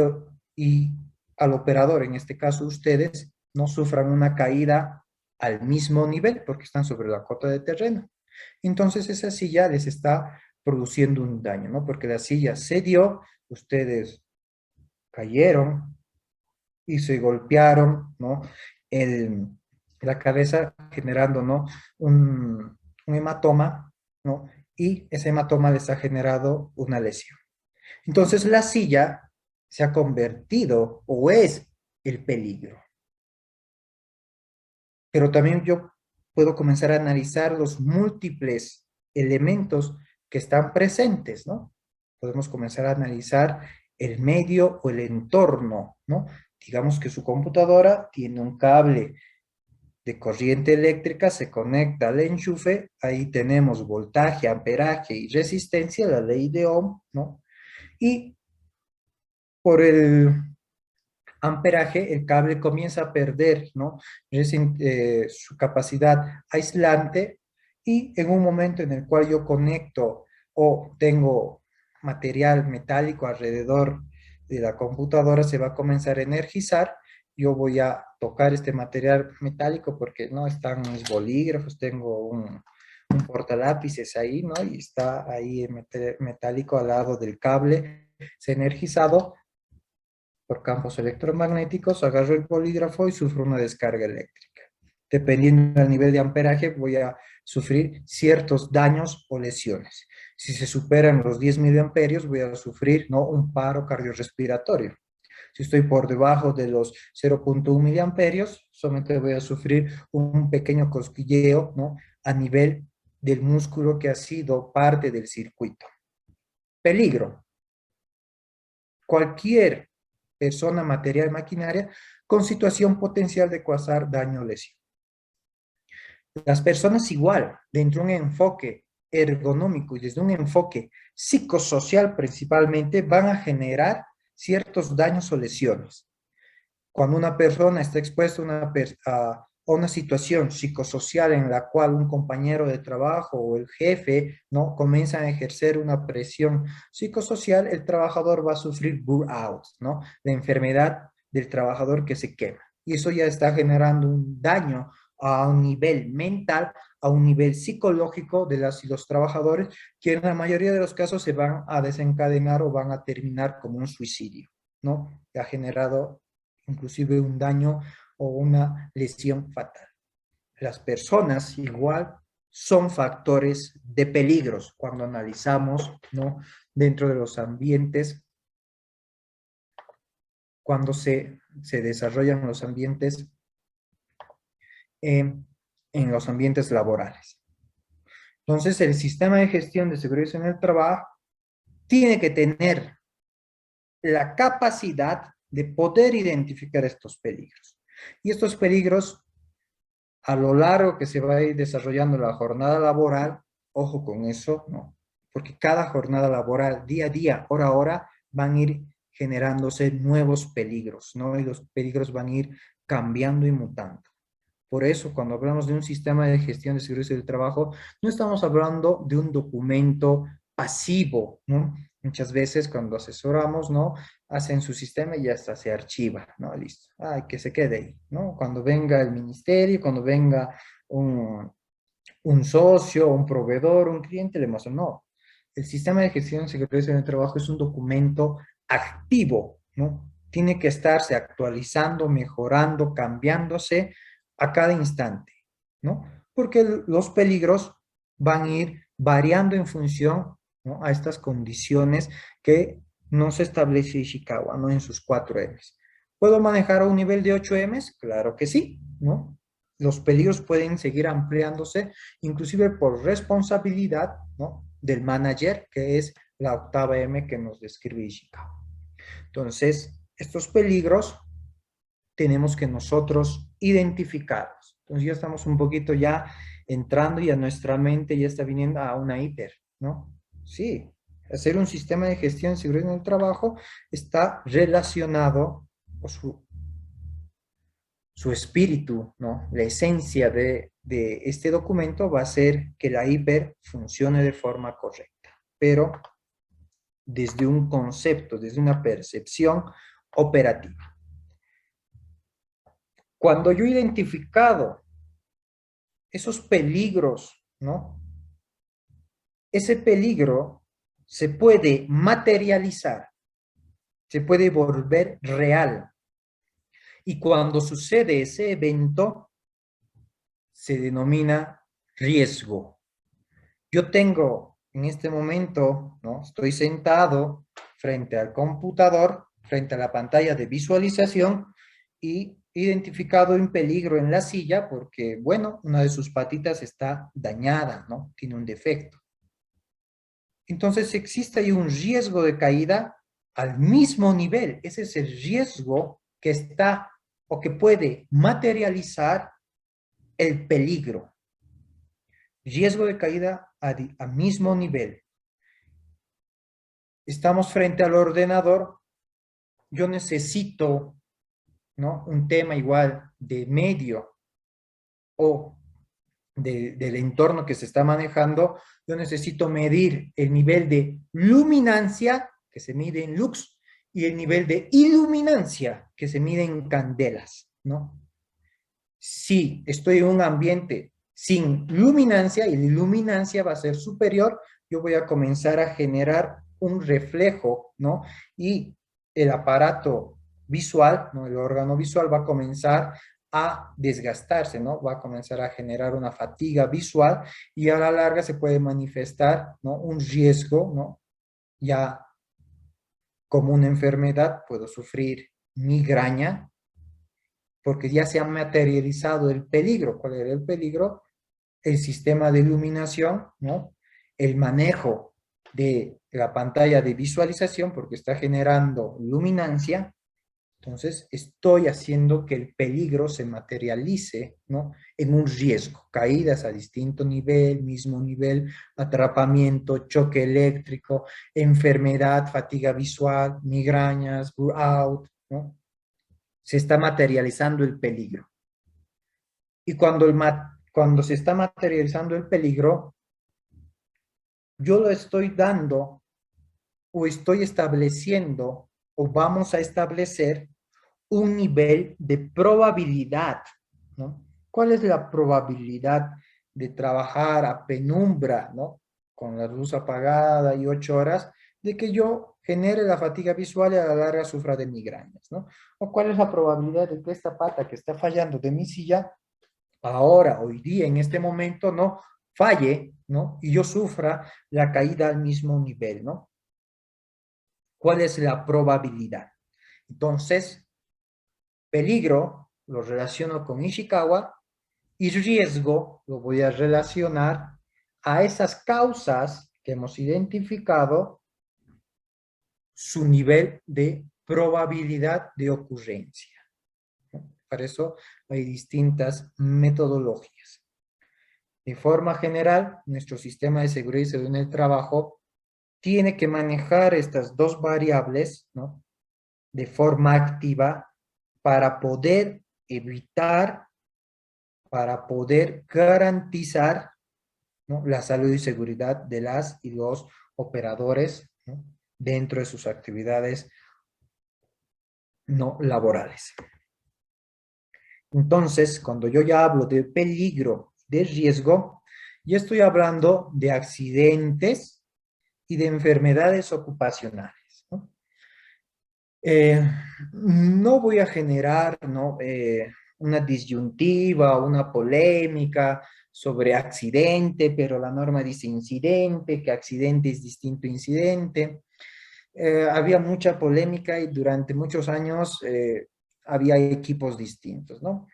al operador, en este caso ustedes, no sufran una caída al mismo nivel porque están sobre la cota de terreno. Entonces esa silla les está produciendo un daño, ¿no? Porque la silla cedió, ustedes cayeron y se golpearon, ¿no? El, la cabeza generando, ¿no? Un hematoma, ¿no? Y ese hematoma les ha generado una lesión. Entonces la silla se ha convertido o es el peligro. Pero también yo puedo comenzar a analizar los múltiples elementos que están presentes, ¿no? Podemos comenzar a analizar el medio o el entorno, ¿no? Digamos que su computadora tiene un cable de corriente eléctrica, se conecta al enchufe, ahí tenemos voltaje, amperaje y resistencia, la ley de Ohm, ¿no? Y por el amperaje, el cable comienza a perder, ¿no? Su capacidad aislante, y en un momento en el cual yo conecto o tengo material metálico alrededor de la computadora, se va a comenzar a energizar. Yo voy a tocar este material metálico porque no están mis bolígrafos, tengo un portalápices ahí, ¿no? Y está ahí el metálico al lado del cable, se ha energizado por campos electromagnéticos, agarro el bolígrafo y sufro una descarga eléctrica. Dependiendo del nivel de amperaje, voy a sufrir ciertos daños o lesiones. Si se superan los 10 miliamperios, voy a sufrir, ¿no?, un paro cardiorrespiratorio. Si estoy por debajo de los 0,1 miliamperios, solamente voy a sufrir un pequeño cosquilleo, ¿no?, a nivel del músculo que ha sido parte del circuito. Peligro. Cualquier persona, material, maquinaria, con situación potencial de causar daño o lesión. Las personas igual, dentro de un enfoque ergonómico y desde un enfoque psicosocial principalmente, van a generar ciertos daños o lesiones. Cuando una persona está expuesta a una situación psicosocial en la cual un compañero de trabajo o el jefe, ¿no?, comienza a ejercer una presión psicosocial, el trabajador va a sufrir burnout, ¿no?, la enfermedad del trabajador que se quema. Y eso ya está generando un daño a un nivel mental, a un nivel psicológico de las y los trabajadores, que en la mayoría de los casos se van a desencadenar o van a terminar como un suicidio, ¿no? Que ha generado inclusive un daño o una lesión fatal. Las personas igual son factores de peligros cuando analizamos, ¿no?, dentro de los ambientes, cuando se desarrollan los ambientes, en los ambientes laborales. Entonces, el sistema de gestión de seguridad en el trabajo tiene que tener la capacidad de poder identificar estos peligros. Y estos peligros, a lo largo que se va a ir desarrollando la jornada laboral, ojo con eso, ¿no?, porque cada jornada laboral, día a día, hora a hora, van a ir generándose nuevos peligros, ¿no? Y los peligros van a ir cambiando y mutando. Por eso, cuando hablamos de un sistema de gestión de seguridad del trabajo, no estamos hablando de un documento pasivo, ¿no? Muchas veces cuando asesoramos, ¿no?, hacen su sistema y ya está, se archiva, ¿no? Listo. Ay, que se quede ahí, ¿no? Cuando venga el ministerio, cuando venga un socio, un proveedor, un cliente, le muestro, no. El sistema de gestión de seguridad en el trabajo es un documento activo, ¿no? Tiene que estarse actualizando, mejorando, cambiándose a cada instante, ¿no? Porque los peligros van a ir variando en función, ¿no?, a estas condiciones que nos establece Ishikawa, ¿no?, en sus 4 M's. ¿Puedo manejar a un nivel de 8 M's? Claro que sí, ¿no? Los peligros pueden seguir ampliándose, inclusive por responsabilidad, ¿no?, del manager, que es la 8ª M que nos describe Ishikawa. Entonces, estos peligros tenemos que nosotros identificarlos. Entonces ya estamos un poquito ya entrando y a nuestra mente ya está viniendo a una hiper, ¿no? Sí, hacer un sistema de gestión de seguridad en el trabajo está relacionado, o su espíritu, ¿no?, la esencia de este documento va a ser que la hiper funcione de forma correcta, pero desde un concepto, desde una percepción operativa. Cuando yo he identificado esos peligros, ¿no?, ese peligro se puede materializar, se puede volver real. Y cuando sucede ese evento, se denomina riesgo. Yo tengo en este momento, ¿no?, estoy sentado frente al computador, frente a la pantalla de visualización y identificado un peligro en la silla porque, bueno, una de sus patitas está dañada, ¿no?, tiene un defecto. Entonces existe ahí un riesgo de caída al mismo nivel. Ese es el riesgo que está o que puede materializar el peligro. Riesgo de caída a mismo nivel. Estamos frente al ordenador. Yo necesito, ¿no?, un tema igual de medio o del entorno que se está manejando. Yo necesito medir el nivel de luminancia, que se mide en lux, y el nivel de iluminancia, que se mide en candelas, ¿no? Si estoy en un ambiente sin luminancia y la iluminancia va a ser superior, yo voy a comenzar a generar un reflejo, ¿no? Y el aparato visual, ¿no?, el órgano visual va a comenzar a desgastarse, ¿no? Va a comenzar a generar una fatiga visual y a la larga se puede manifestar, ¿no? Un riesgo, ¿no? Ya como una enfermedad, puedo sufrir migraña porque ya se ha materializado el peligro. ¿Cuál era el peligro? El sistema de iluminación, ¿no? El manejo de la pantalla de visualización porque está generando luminancia. Entonces, estoy haciendo que el peligro se materialice, ¿no? En un riesgo, caídas a distinto nivel, mismo nivel, atrapamiento, choque eléctrico, enfermedad, fatiga visual, migrañas, burnout, ¿no? Se está materializando el peligro. Y cuando se está materializando el peligro, yo lo estoy dando o estoy estableciendo o vamos a establecer un nivel de probabilidad, ¿no? ¿Cuál es la probabilidad de trabajar a penumbra, ¿no? Con la luz apagada y 8 horas, de que yo genere la fatiga visual y a la larga sufra de migrañas, ¿no? ¿O cuál es la probabilidad de que esta pata que está fallando de mi silla, ahora, hoy día, en este momento, ¿no? Falle, ¿no? Y yo sufra la caída al mismo nivel, ¿no? ¿Cuál es la probabilidad? Entonces, peligro lo relaciono con Ishikawa y riesgo lo voy a relacionar a esas causas que hemos identificado, su nivel de probabilidad de ocurrencia, ¿no? Para eso hay distintas metodologías. De forma general, nuestro sistema de seguridad y salud en el trabajo tiene que manejar estas dos variables, ¿no? De forma activa para poder evitar, para poder garantizar, ¿no? La salud y seguridad de las y los operadores, ¿no? Dentro de sus actividades no laborales. Entonces, cuando yo ya hablo de peligro, de riesgo, ya estoy hablando de accidentes y de enfermedades ocupacionales, ¿no? No voy a generar, ¿no? Una disyuntiva o una polémica sobre accidente, pero la norma dice incidente, que accidente es distinto a incidente. Había mucha polémica y durante muchos años había equipos distintos, ¿no?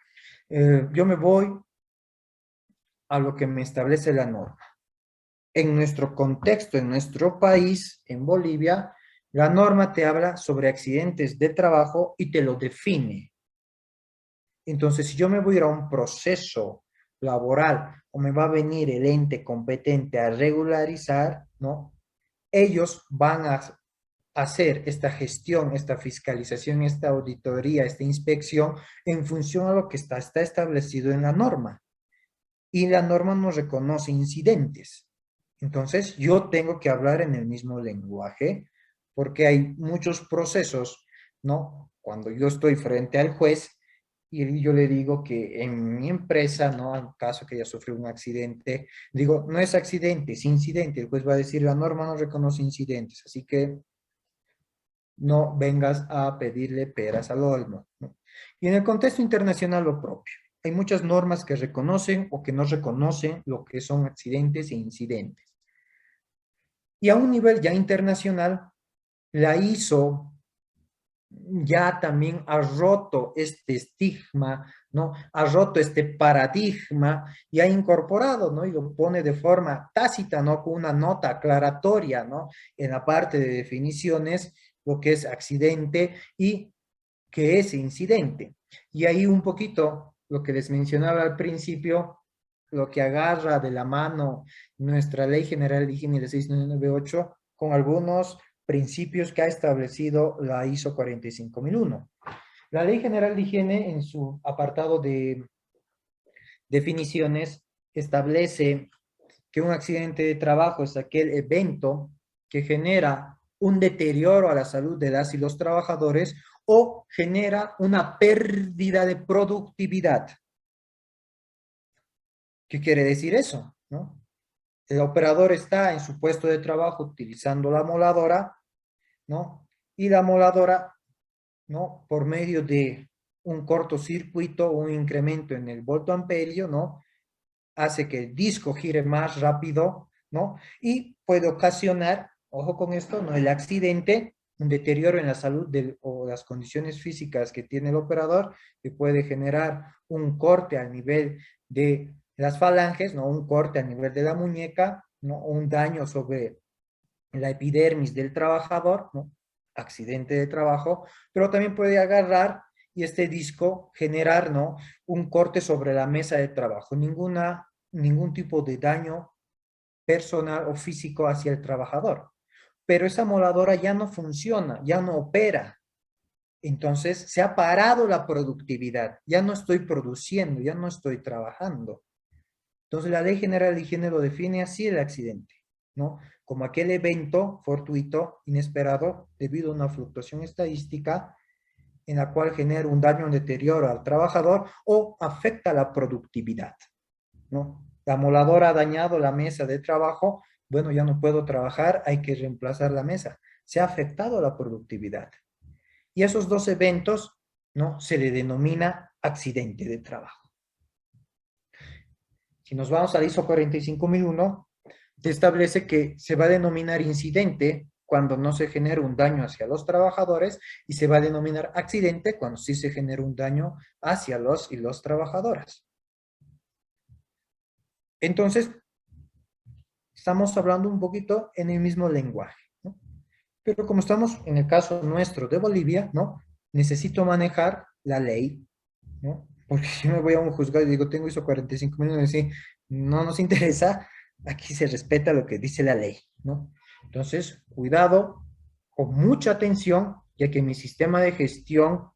Yo me voy a lo que me establece la norma. En nuestro contexto, en nuestro país, en Bolivia, la norma te habla sobre accidentes de trabajo y te lo define. Entonces, si yo me voy a ir a un proceso laboral o me va a venir el ente competente a regularizar, ¿no? Ellos van a hacer esta gestión, esta fiscalización, esta auditoría, esta inspección en función a lo que está establecido en la norma. Y la norma no reconoce incidentes. Entonces, yo tengo que hablar en el mismo lenguaje porque hay muchos procesos, ¿no? Cuando yo estoy frente al juez y yo le digo que en mi empresa, ¿no? En caso que ella sufrió un accidente, digo, no es accidente, es incidente. El juez va a decir, la norma no reconoce incidentes, así que no vengas a pedirle peras al olmo, ¿no? Y en el contexto internacional lo propio. Hay muchas normas que reconocen o que no reconocen lo que son accidentes e incidentes. Y a un nivel ya internacional, la ISO ya también ha roto este estigma, ¿no? Ha roto este paradigma y ha incorporado, ¿no? Y lo pone de forma tácita, ¿no? Con una nota aclaratoria, ¿no? En la parte de definiciones, lo que es accidente y qué es incidente. Y ahí un poquito lo que les mencionaba al principio, lo que agarra de la mano nuestra Ley General de Higiene de 6998 con algunos principios que ha establecido la ISO 45001. La Ley General de Higiene en su apartado de definiciones establece que un accidente de trabajo es aquel evento que genera un deterioro a la salud de las y los trabajadores o genera una pérdida de productividad. ¿Qué quiere decir eso? ¿No? El operador está en su puesto de trabajo utilizando la moladora, ¿no? Y la moladora, ¿no? Por medio de un cortocircuito, un incremento en el voltoamperio, ¿no? Hace que el disco gire más rápido, ¿no? Y puede ocasionar, ojo con esto, ¿no? El accidente, un deterioro en la salud o las condiciones físicas que tiene el operador, que puede generar un corte al nivel de las falanges, ¿no? Un corte a nivel de la muñeca, ¿no? Un daño sobre la epidermis del trabajador, ¿no? Accidente de trabajo, pero también puede agarrar y este disco generar, ¿no? Un corte sobre la mesa de trabajo. Ningún tipo de daño personal o físico hacia el trabajador. Pero esa moladora ya no funciona, ya no opera. Entonces se ha parado la productividad. Ya no estoy produciendo, ya no estoy trabajando. Entonces la Ley General de Higiene lo define así el accidente, ¿no? Como aquel evento fortuito, inesperado, debido a una fluctuación estadística en la cual genera un daño, un deterioro al trabajador o afecta la productividad, ¿no? La moladora ha dañado la mesa de trabajo, bueno, ya no puedo trabajar, hay que reemplazar la mesa. Se ha afectado la productividad. Y esos dos eventos, ¿no? Se le denomina accidente de trabajo. Si nos vamos al ISO 45001, te establece que se va a denominar incidente cuando no se genera un daño hacia los trabajadores y se va a denominar accidente cuando sí se genera un daño hacia los y los trabajadoras. Entonces, estamos hablando un poquito en el mismo lenguaje, ¿no? Pero como estamos en el caso nuestro de Bolivia, ¿no? Necesito manejar la ley, ¿no? Porque si me voy a un juzgado y digo, tengo ISO 45.000, y decir, no nos interesa, aquí se respeta lo que dice la ley, ¿no? Entonces, cuidado, con mucha atención, ya que mi sistema de gestión,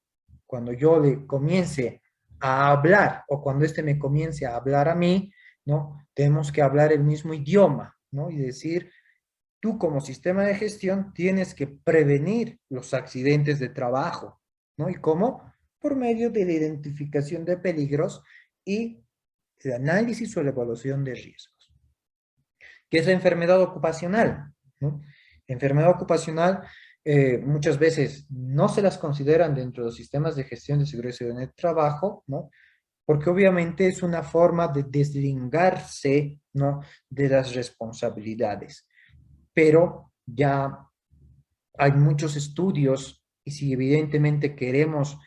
cuando yo le comience a hablar o cuando éste me comience a hablar a mí, ¿no? Tenemos que hablar el mismo idioma, ¿no? Y decir, tú como sistema de gestión tienes que prevenir los accidentes de trabajo, ¿no? ¿Y cómo? Por medio de la identificación de peligros y el análisis o la evaluación de riesgos. ¿Qué es la enfermedad ocupacional? ¿No? Enfermedad ocupacional muchas veces no se las consideran dentro de los sistemas de gestión de seguridad en el trabajo, ¿no? Porque obviamente es una forma de deslingarse, ¿no? De las responsabilidades. Pero ya hay muchos estudios y si evidentemente queremos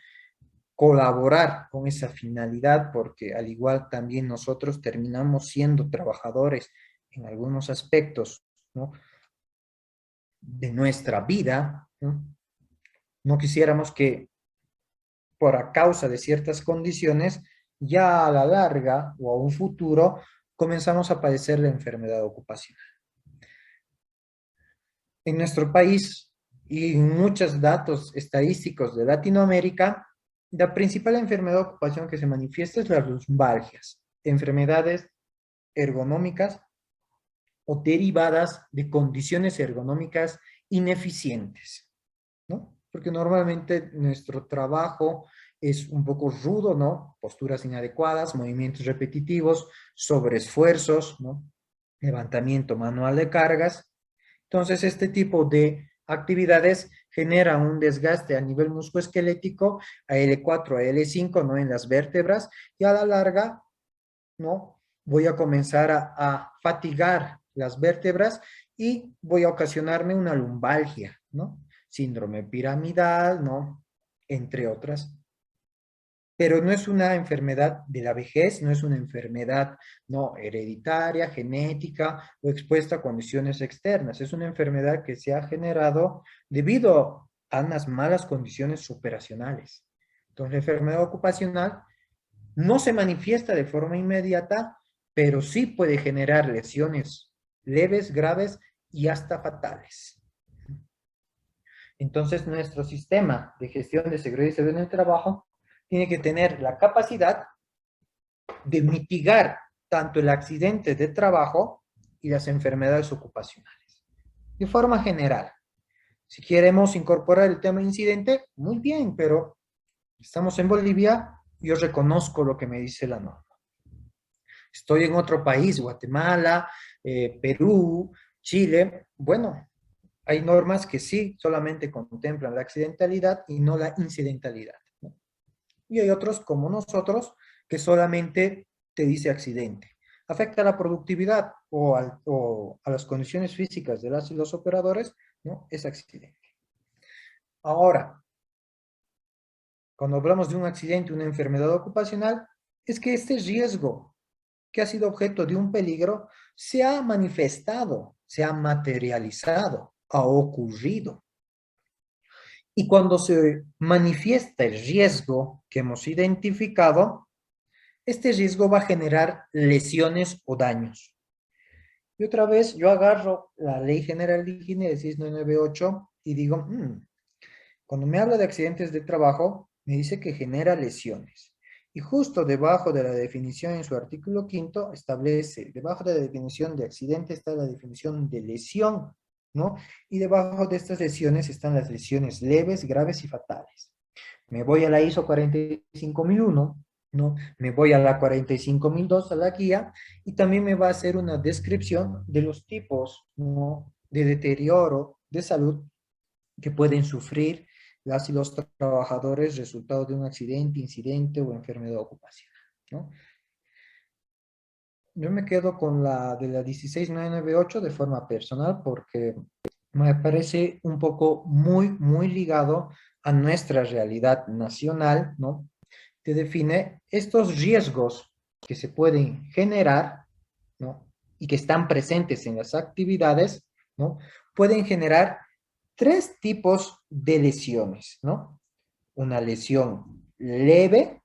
colaborar con esa finalidad, porque al igual también nosotros terminamos siendo trabajadores en algunos aspectos, ¿no? De nuestra vida, ¿no? No quisiéramos que por a causa de ciertas condiciones, ya a la larga o a un futuro, comenzamos a padecer la enfermedad ocupacional. En nuestro país y en muchos datos estadísticos de Latinoamérica, la principal enfermedad de ocupación que se manifiesta es las lumbalgias, enfermedades ergonómicas o derivadas de condiciones ergonómicas ineficientes, ¿no? Porque normalmente nuestro trabajo es un poco rudo, ¿no? Posturas inadecuadas, movimientos repetitivos, sobreesfuerzos, ¿no? Levantamiento manual de cargas. Entonces, este tipo de actividades genera un desgaste a nivel musculoesquelético, a L4, a L5, ¿no? En las vértebras, y a la larga, ¿no? Voy a comenzar a fatigar las vértebras y voy a ocasionarme una lumbalgia, ¿no? Síndrome piramidal, ¿no? Entre otras. Pero no es una enfermedad de la vejez, no es una enfermedad no hereditaria, genética o expuesta a condiciones externas. Es una enfermedad que se ha generado debido a unas malas condiciones operacionales. Entonces, la enfermedad ocupacional no se manifiesta de forma inmediata, pero sí puede generar lesiones leves, graves y hasta fatales. Entonces, nuestro sistema de gestión de seguridad y salud en el trabajo tiene que tener la capacidad de mitigar tanto el accidente de trabajo y las enfermedades ocupacionales. De forma general, si queremos incorporar el tema incidente, muy bien, pero estamos en Bolivia, yo reconozco lo que me dice la norma. Estoy en otro país, Guatemala, Perú, Chile, bueno, hay normas que sí solamente contemplan la accidentalidad y no la incidentalidad, ¿no? Y hay otros como nosotros que solamente te dice accidente. Afecta a la productividad o a las condiciones físicas de las y los operadores, ¿no? Es accidente. Ahora, cuando hablamos de un accidente, una enfermedad ocupacional, es que este riesgo que ha sido objeto de un peligro se ha manifestado, se ha materializado, ha ocurrido. Y cuando se manifiesta el riesgo que hemos identificado, este riesgo va a generar lesiones o daños. Y otra vez yo agarro la Ley General de Higiene de 6998 y digo, cuando me habla de accidentes de trabajo, me dice que genera lesiones. Y justo debajo de la definición en su artículo quinto establece, debajo de la definición de accidente está la definición de lesión, ¿no? Y debajo de estas lesiones están las lesiones leves, graves y fatales. Me voy a la ISO 45001, ¿no? Me voy a la 45002, a la guía, y también me va a hacer una descripción de los tipos, ¿no? De deterioro de salud que pueden sufrir las y los trabajadores resultado de un accidente, incidente o enfermedad ocupacional, ¿no? Yo me quedo con la de la 16998 de forma personal porque me parece un poco muy ligado a nuestra realidad nacional, ¿no? Te define estos riesgos que se pueden generar, ¿no? Y que están presentes en las actividades, ¿no? Pueden generar tres tipos de lesiones, ¿no? Una lesión leve,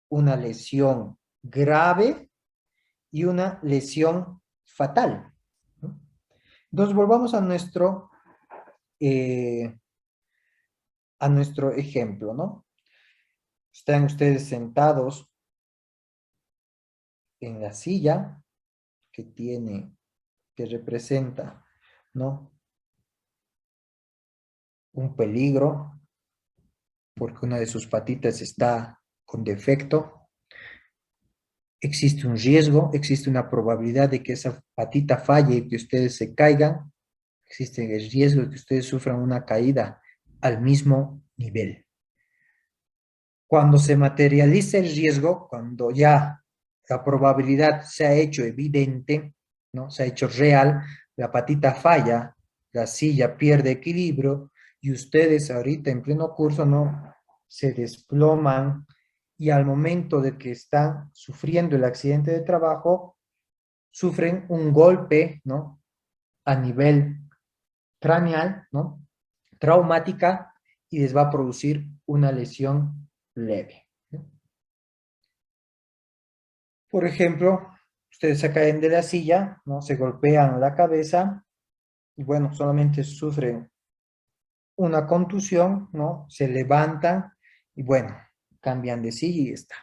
una lesión grave y una lesión fatal, ¿no? Entonces volvamos eh, a nuestro ejemplo, ¿no? Están ustedes sentados en la silla que tiene, que representa, ¿no? Un peligro porque una de sus patitas está con defecto. Existe un riesgo, existe una probabilidad de que esa patita falle y que ustedes se caigan. Existe el riesgo de que ustedes sufran una caída al mismo nivel. Cuando se materializa el riesgo, cuando ya la probabilidad se ha hecho evidente, ¿no? Se ha hecho real, la patita falla, la silla pierde equilibrio y ustedes ahorita en pleno curso, ¿no? Se desploman y al momento de que están sufriendo el accidente de trabajo, sufren un golpe, ¿no? A nivel craneal, ¿no? Traumática y les va a producir una lesión leve, ¿no? Por ejemplo, ustedes se caen de la silla, ¿no? Se golpean la cabeza y bueno, solamente sufren una contusión, ¿no? Se levantan y bueno, cambian de silla y está.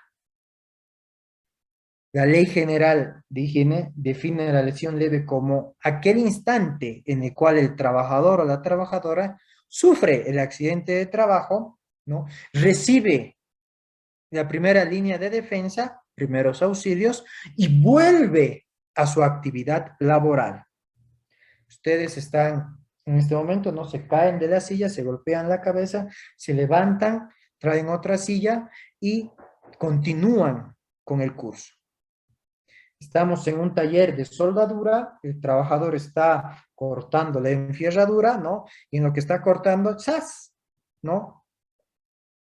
La Ley General de Higiene define la lesión leve como aquel instante en el cual el trabajador o la trabajadora sufre el accidente de trabajo, ¿no? Recibe la primera línea de defensa, primeros auxilios, y vuelve a su actividad laboral. Ustedes están en este momento, no se caen de la silla, se golpean la cabeza, se levantan, traen otra silla y continúan con el curso. Estamos en un taller de soldadura, el trabajador está cortando la enferradura, ¿no? Y en lo que está cortando, ¡zas! ¿No?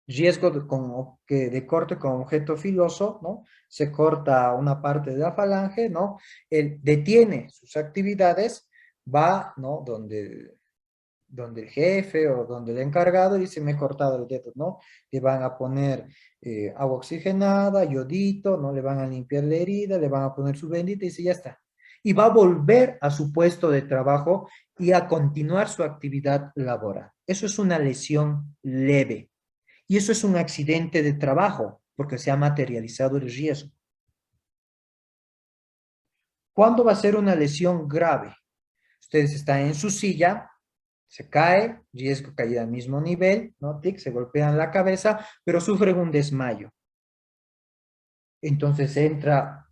Riesgo de corte con objeto filoso, ¿no? Se corta una parte de la falange, ¿no? Él detiene sus actividades, va, ¿no? Donde el jefe o donde el encargado dice, me he cortado el dedo, ¿no? Le van a poner agua oxigenada, yodito, ¿no? Le van a limpiar la herida, le van a poner su bendita y dice, ya está. Y va a volver a su puesto de trabajo y a continuar su actividad laboral. Eso es una lesión leve. Y eso es un accidente de trabajo, porque se ha materializado el riesgo. ¿Cuándo va a ser una lesión grave? Ustedes están en su silla, se cae, riesgo caída al mismo nivel, ¿no? Tic, se golpean la cabeza, pero sufren un desmayo. Entonces entra,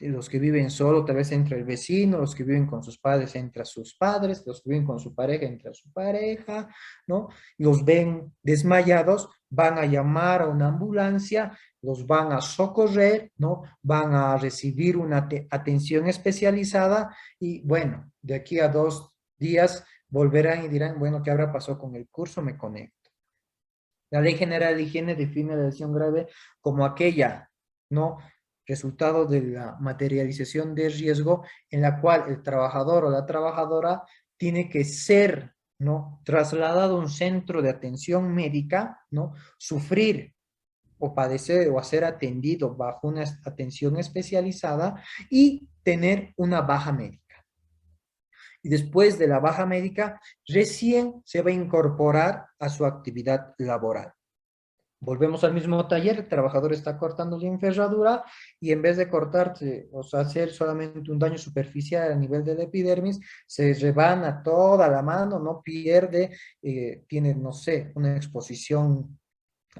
los que viven solo, tal vez entra el vecino, los que viven con sus padres, entra sus padres, los que viven con su pareja, entra su pareja, ¿no? Los ven desmayados, van a llamar a una ambulancia, los van a socorrer, ¿no? Van a recibir una atención especializada y bueno, de aquí a 2 días volverán y dirán, bueno, ¿qué habrá pasado con el curso? Me conecto. La Ley General de Higiene define la lesión grave como aquella, ¿no? Resultado de la materialización de riesgo en la cual el trabajador o la trabajadora tiene que ser, ¿no? Trasladado a un centro de atención médica, ¿no? Sufrir o padecer o ser atendido bajo una atención especializada y tener una baja médica. Y después de la baja médica, recién se va a incorporar a su actividad laboral. Volvemos al mismo taller, el trabajador está cortando la enferradura y en vez de cortarse, o sea, hacer solamente un daño superficial a nivel de la epidermis, se rebana toda la mano, no pierde, tiene, no sé, una exposición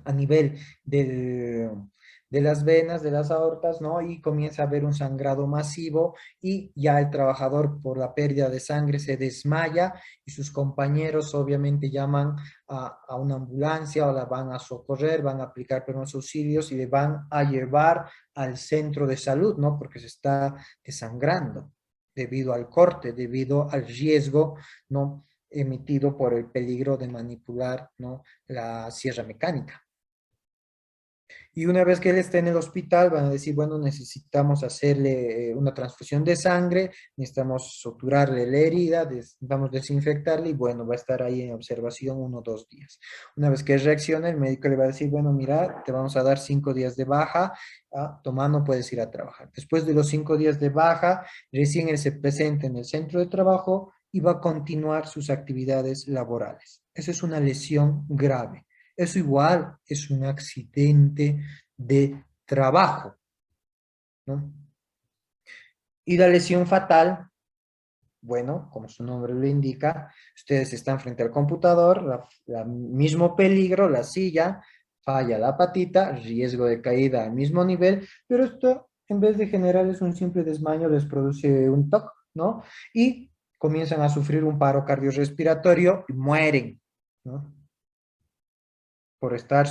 a nivel de las venas, de las aortas, ¿no? Y comienza a haber un sangrado masivo y ya el trabajador por la pérdida de sangre se desmaya y sus compañeros obviamente llaman a una ambulancia o la van a socorrer, van a aplicar primeros auxilios y le van a llevar al centro de salud, ¿no? Porque se está desangrando debido al corte, debido al riesgo, ¿no? Emitido por el peligro de manipular, ¿no? La sierra mecánica. Y una vez que él esté en el hospital, van a decir, bueno, necesitamos hacerle una transfusión de sangre, necesitamos suturarle la herida, necesitamos desinfectarle y bueno, va a estar ahí en observación 1 o 2 días. Una vez que reaccione, el médico le va a decir, bueno, mira, te vamos a dar 5 días de baja, toma, no puedes ir a trabajar. Después de los 5 días de baja, recién él se presenta en el centro de trabajo y va a continuar sus actividades laborales. Esa es una lesión grave. Eso igual es un accidente de trabajo, ¿no? Y la lesión fatal, bueno, como su nombre lo indica, ustedes están frente al computador, mismo peligro, la silla, falla la patita, riesgo de caída al mismo nivel, pero esto en vez de generarles un simple desmayo les produce un TOC, ¿no? Y comienzan a sufrir un paro cardiorrespiratorio y mueren, ¿no? Por estar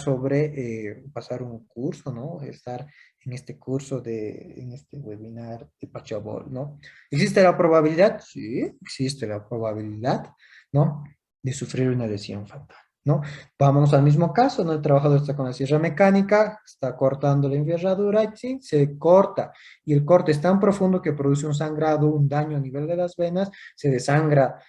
pasar un curso, ¿no? Estar en este curso en este webinar de Pachabol, ¿no? ¿Existe la probabilidad? Sí, existe la probabilidad, ¿no? De sufrir una lesión fatal, ¿no? Vámonos al mismo caso, ¿no? El trabajador está con la sierra mecánica, está cortando la envergadura, y sí, se corta, y el corte es tan profundo que produce un sangrado, un daño a nivel de las venas, se desangra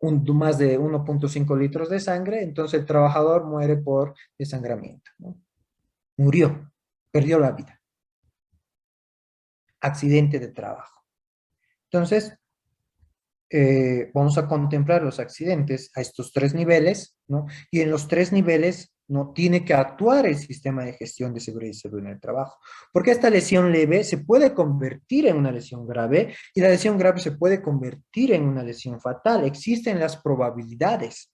más de 1,5 litros de sangre, entonces el trabajador muere por desangramiento, ¿no? Murió, perdió la vida, accidente de trabajo. Entonces, vamos a contemplar los accidentes a estos 3 niveles, ¿no? Y en los 3 niveles, ¿no? Tiene que actuar el sistema de gestión de seguridad y salud en el trabajo, porque esta lesión leve se puede convertir en una lesión grave y la lesión grave se puede convertir en una lesión fatal. Existen las probabilidades,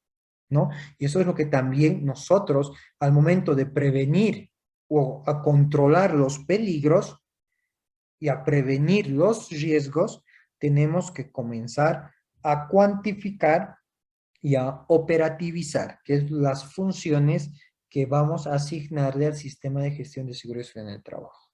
¿no? Y eso es lo que también nosotros, al momento de prevenir o a controlar los peligros y a prevenir los riesgos, tenemos que comenzar a cuantificar y a operativizar, que es las funciones que vamos a asignarle al sistema de gestión de seguridad en el trabajo.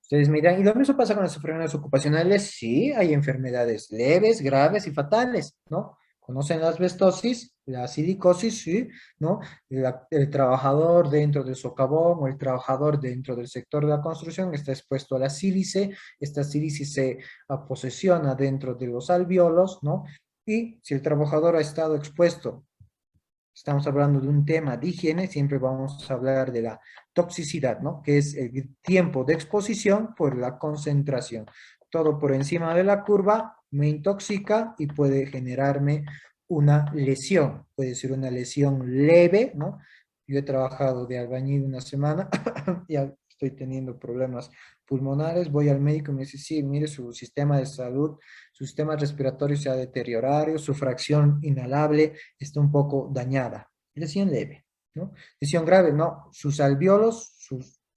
Ustedes miran, ¿y lo mismo pasa con las enfermedades ocupacionales? Sí, hay enfermedades leves, graves y fatales, ¿no? ¿Conocen la asbestosis, la silicosis? Sí, ¿no? El trabajador dentro del socavón o el trabajador dentro del sector de la construcción está expuesto a la sílice, esta sílice se posesiona dentro de los alvéolos, ¿no? Y si el trabajador ha estado expuesto, estamos hablando de un tema de higiene, siempre vamos a hablar de la toxicidad, ¿no? Que es el tiempo de exposición por la concentración. Todo por encima de la curva me intoxica y puede generarme una lesión. Puede ser una lesión leve, ¿no? Yo he trabajado de albañil una semana, ya estoy teniendo problemas pulmonares, voy al médico y me dice, sí, mire, su sistema de salud, su sistema respiratorio se ha deteriorado, su fracción inhalable está un poco dañada. Lesión leve, ¿no? Lesión grave, no. Sus alvéolos,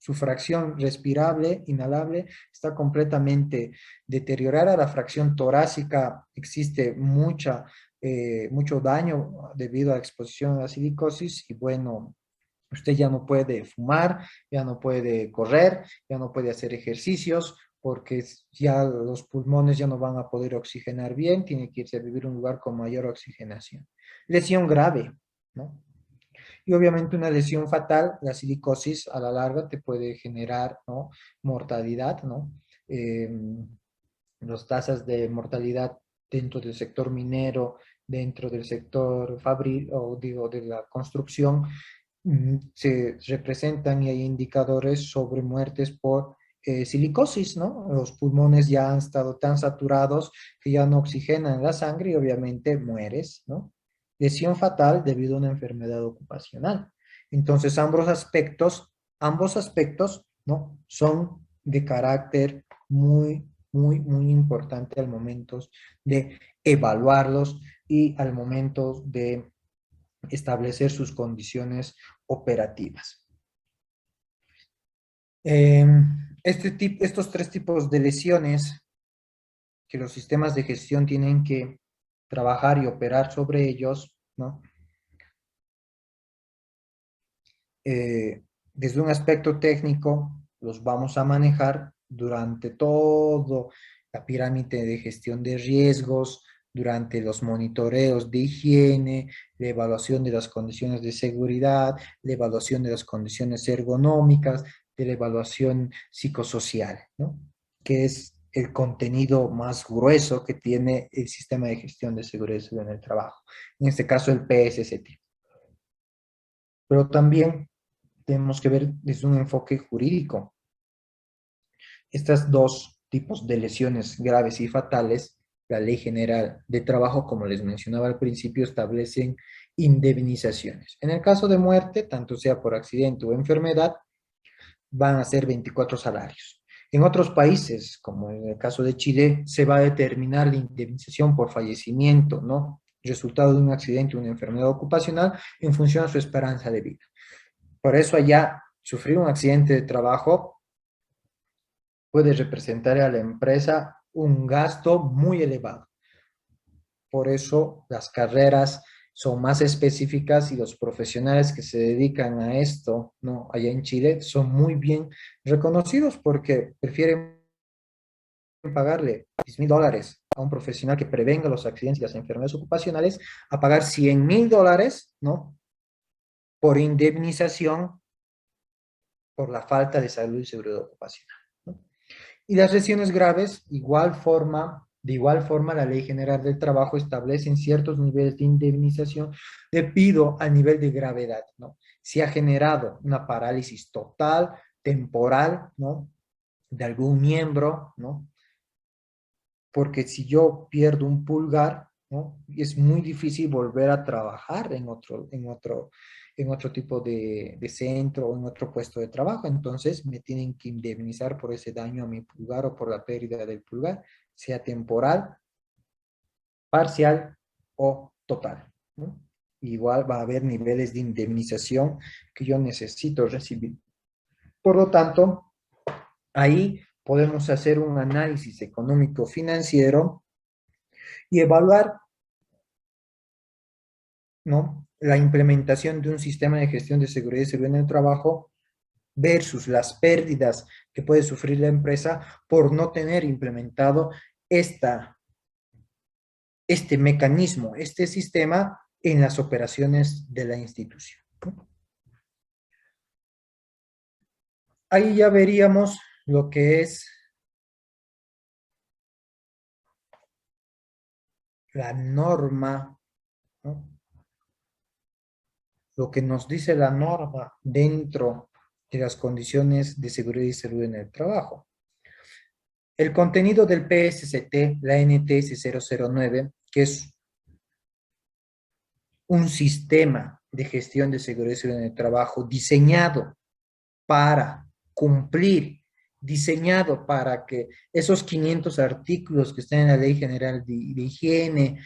su fracción respirable, inhalable, está completamente deteriorada. La fracción torácica existe mucha mucho daño debido a la exposición a la silicosis y bueno, usted ya no puede fumar, ya no puede correr, ya no puede hacer ejercicios porque ya los pulmones ya no van a poder oxigenar bien, tiene que irse a vivir a un lugar con mayor oxigenación. Lesión grave, ¿no? Y obviamente una lesión fatal, la silicosis a la larga te puede generar, ¿no? Mortalidad, ¿no? Eh, las tasas de mortalidad dentro del sector minero, dentro del sector fabril, o digo, de la construcción, se representan y hay indicadores sobre muertes por silicosis, ¿no? Los pulmones ya han estado tan saturados que ya no oxigenan la sangre y obviamente mueres, ¿no? Lesión fatal debido a una enfermedad ocupacional. Entonces, ambos aspectos, ¿no? Son de carácter muy importante al momento de evaluarlos y al momento de establecer sus condiciones operativas. Estos tres tipos de lesiones que los sistemas de gestión tienen que trabajar y operar sobre ellos, ¿no? Desde un aspecto técnico, los vamos a manejar durante todo la pirámide de gestión de riesgos, durante los monitoreos de higiene, la evaluación de las condiciones de seguridad, la evaluación de las condiciones ergonómicas, de la evaluación psicosocial, ¿no? Que es el contenido más grueso que tiene el sistema de gestión de seguridad y salud en el trabajo. En este caso, el PSCT. Pero también tenemos que ver desde un enfoque jurídico. Estas dos tipos de lesiones graves y fatales, la Ley General de Trabajo, como les mencionaba al principio, establecen indemnizaciones. En el caso de muerte, tanto sea por accidente o enfermedad, van a ser 24 salarios. En otros países, como en el caso de Chile, se va a determinar la indemnización por fallecimiento, ¿no? Resultado de un accidente o una enfermedad ocupacional en función a su esperanza de vida. Por eso allá, sufrir un accidente de trabajo puede representar a la empresa un gasto muy elevado. Por eso las carreras son más específicas y los profesionales que se dedican a esto, ¿no? Allá en Chile, son muy bien reconocidos porque prefieren pagarle $10,000 a un profesional que prevenga los accidentes y las enfermedades ocupacionales a pagar $100,000, ¿no? Por indemnización por la falta de salud y seguridad ocupacional, ¿no? Y las lesiones graves, de igual forma, la Ley General del Trabajo establece ciertos niveles de indemnización debido al nivel de gravedad, ¿no? Si ha generado una parálisis total, temporal, ¿no? De algún miembro, ¿no? Porque si yo pierdo un pulgar, ¿no? Es muy difícil volver a trabajar en otro tipo de centro o en otro puesto de trabajo. Entonces me tienen que indemnizar por ese daño a mi pulgar o por la pérdida del pulgar, sea temporal, parcial o total, ¿no? Igual va a haber niveles de indemnización que yo necesito recibir. Por lo tanto, ahí podemos hacer un análisis económico financiero y evaluar, ¿no? La implementación de un sistema de gestión de seguridad y salud en el trabajo versus las pérdidas que puede sufrir la empresa por no tener implementado este mecanismo, este sistema en las operaciones de la institución. Ahí ya veríamos lo que es la norma, ¿no? Lo que nos dice la norma dentro de las condiciones de seguridad y salud en el trabajo. El contenido del PSCT, la NTS 009, que es un sistema de gestión de seguridad y salud en el trabajo diseñado para cumplir, diseñado para que esos 500 artículos que están en la Ley General de Higiene,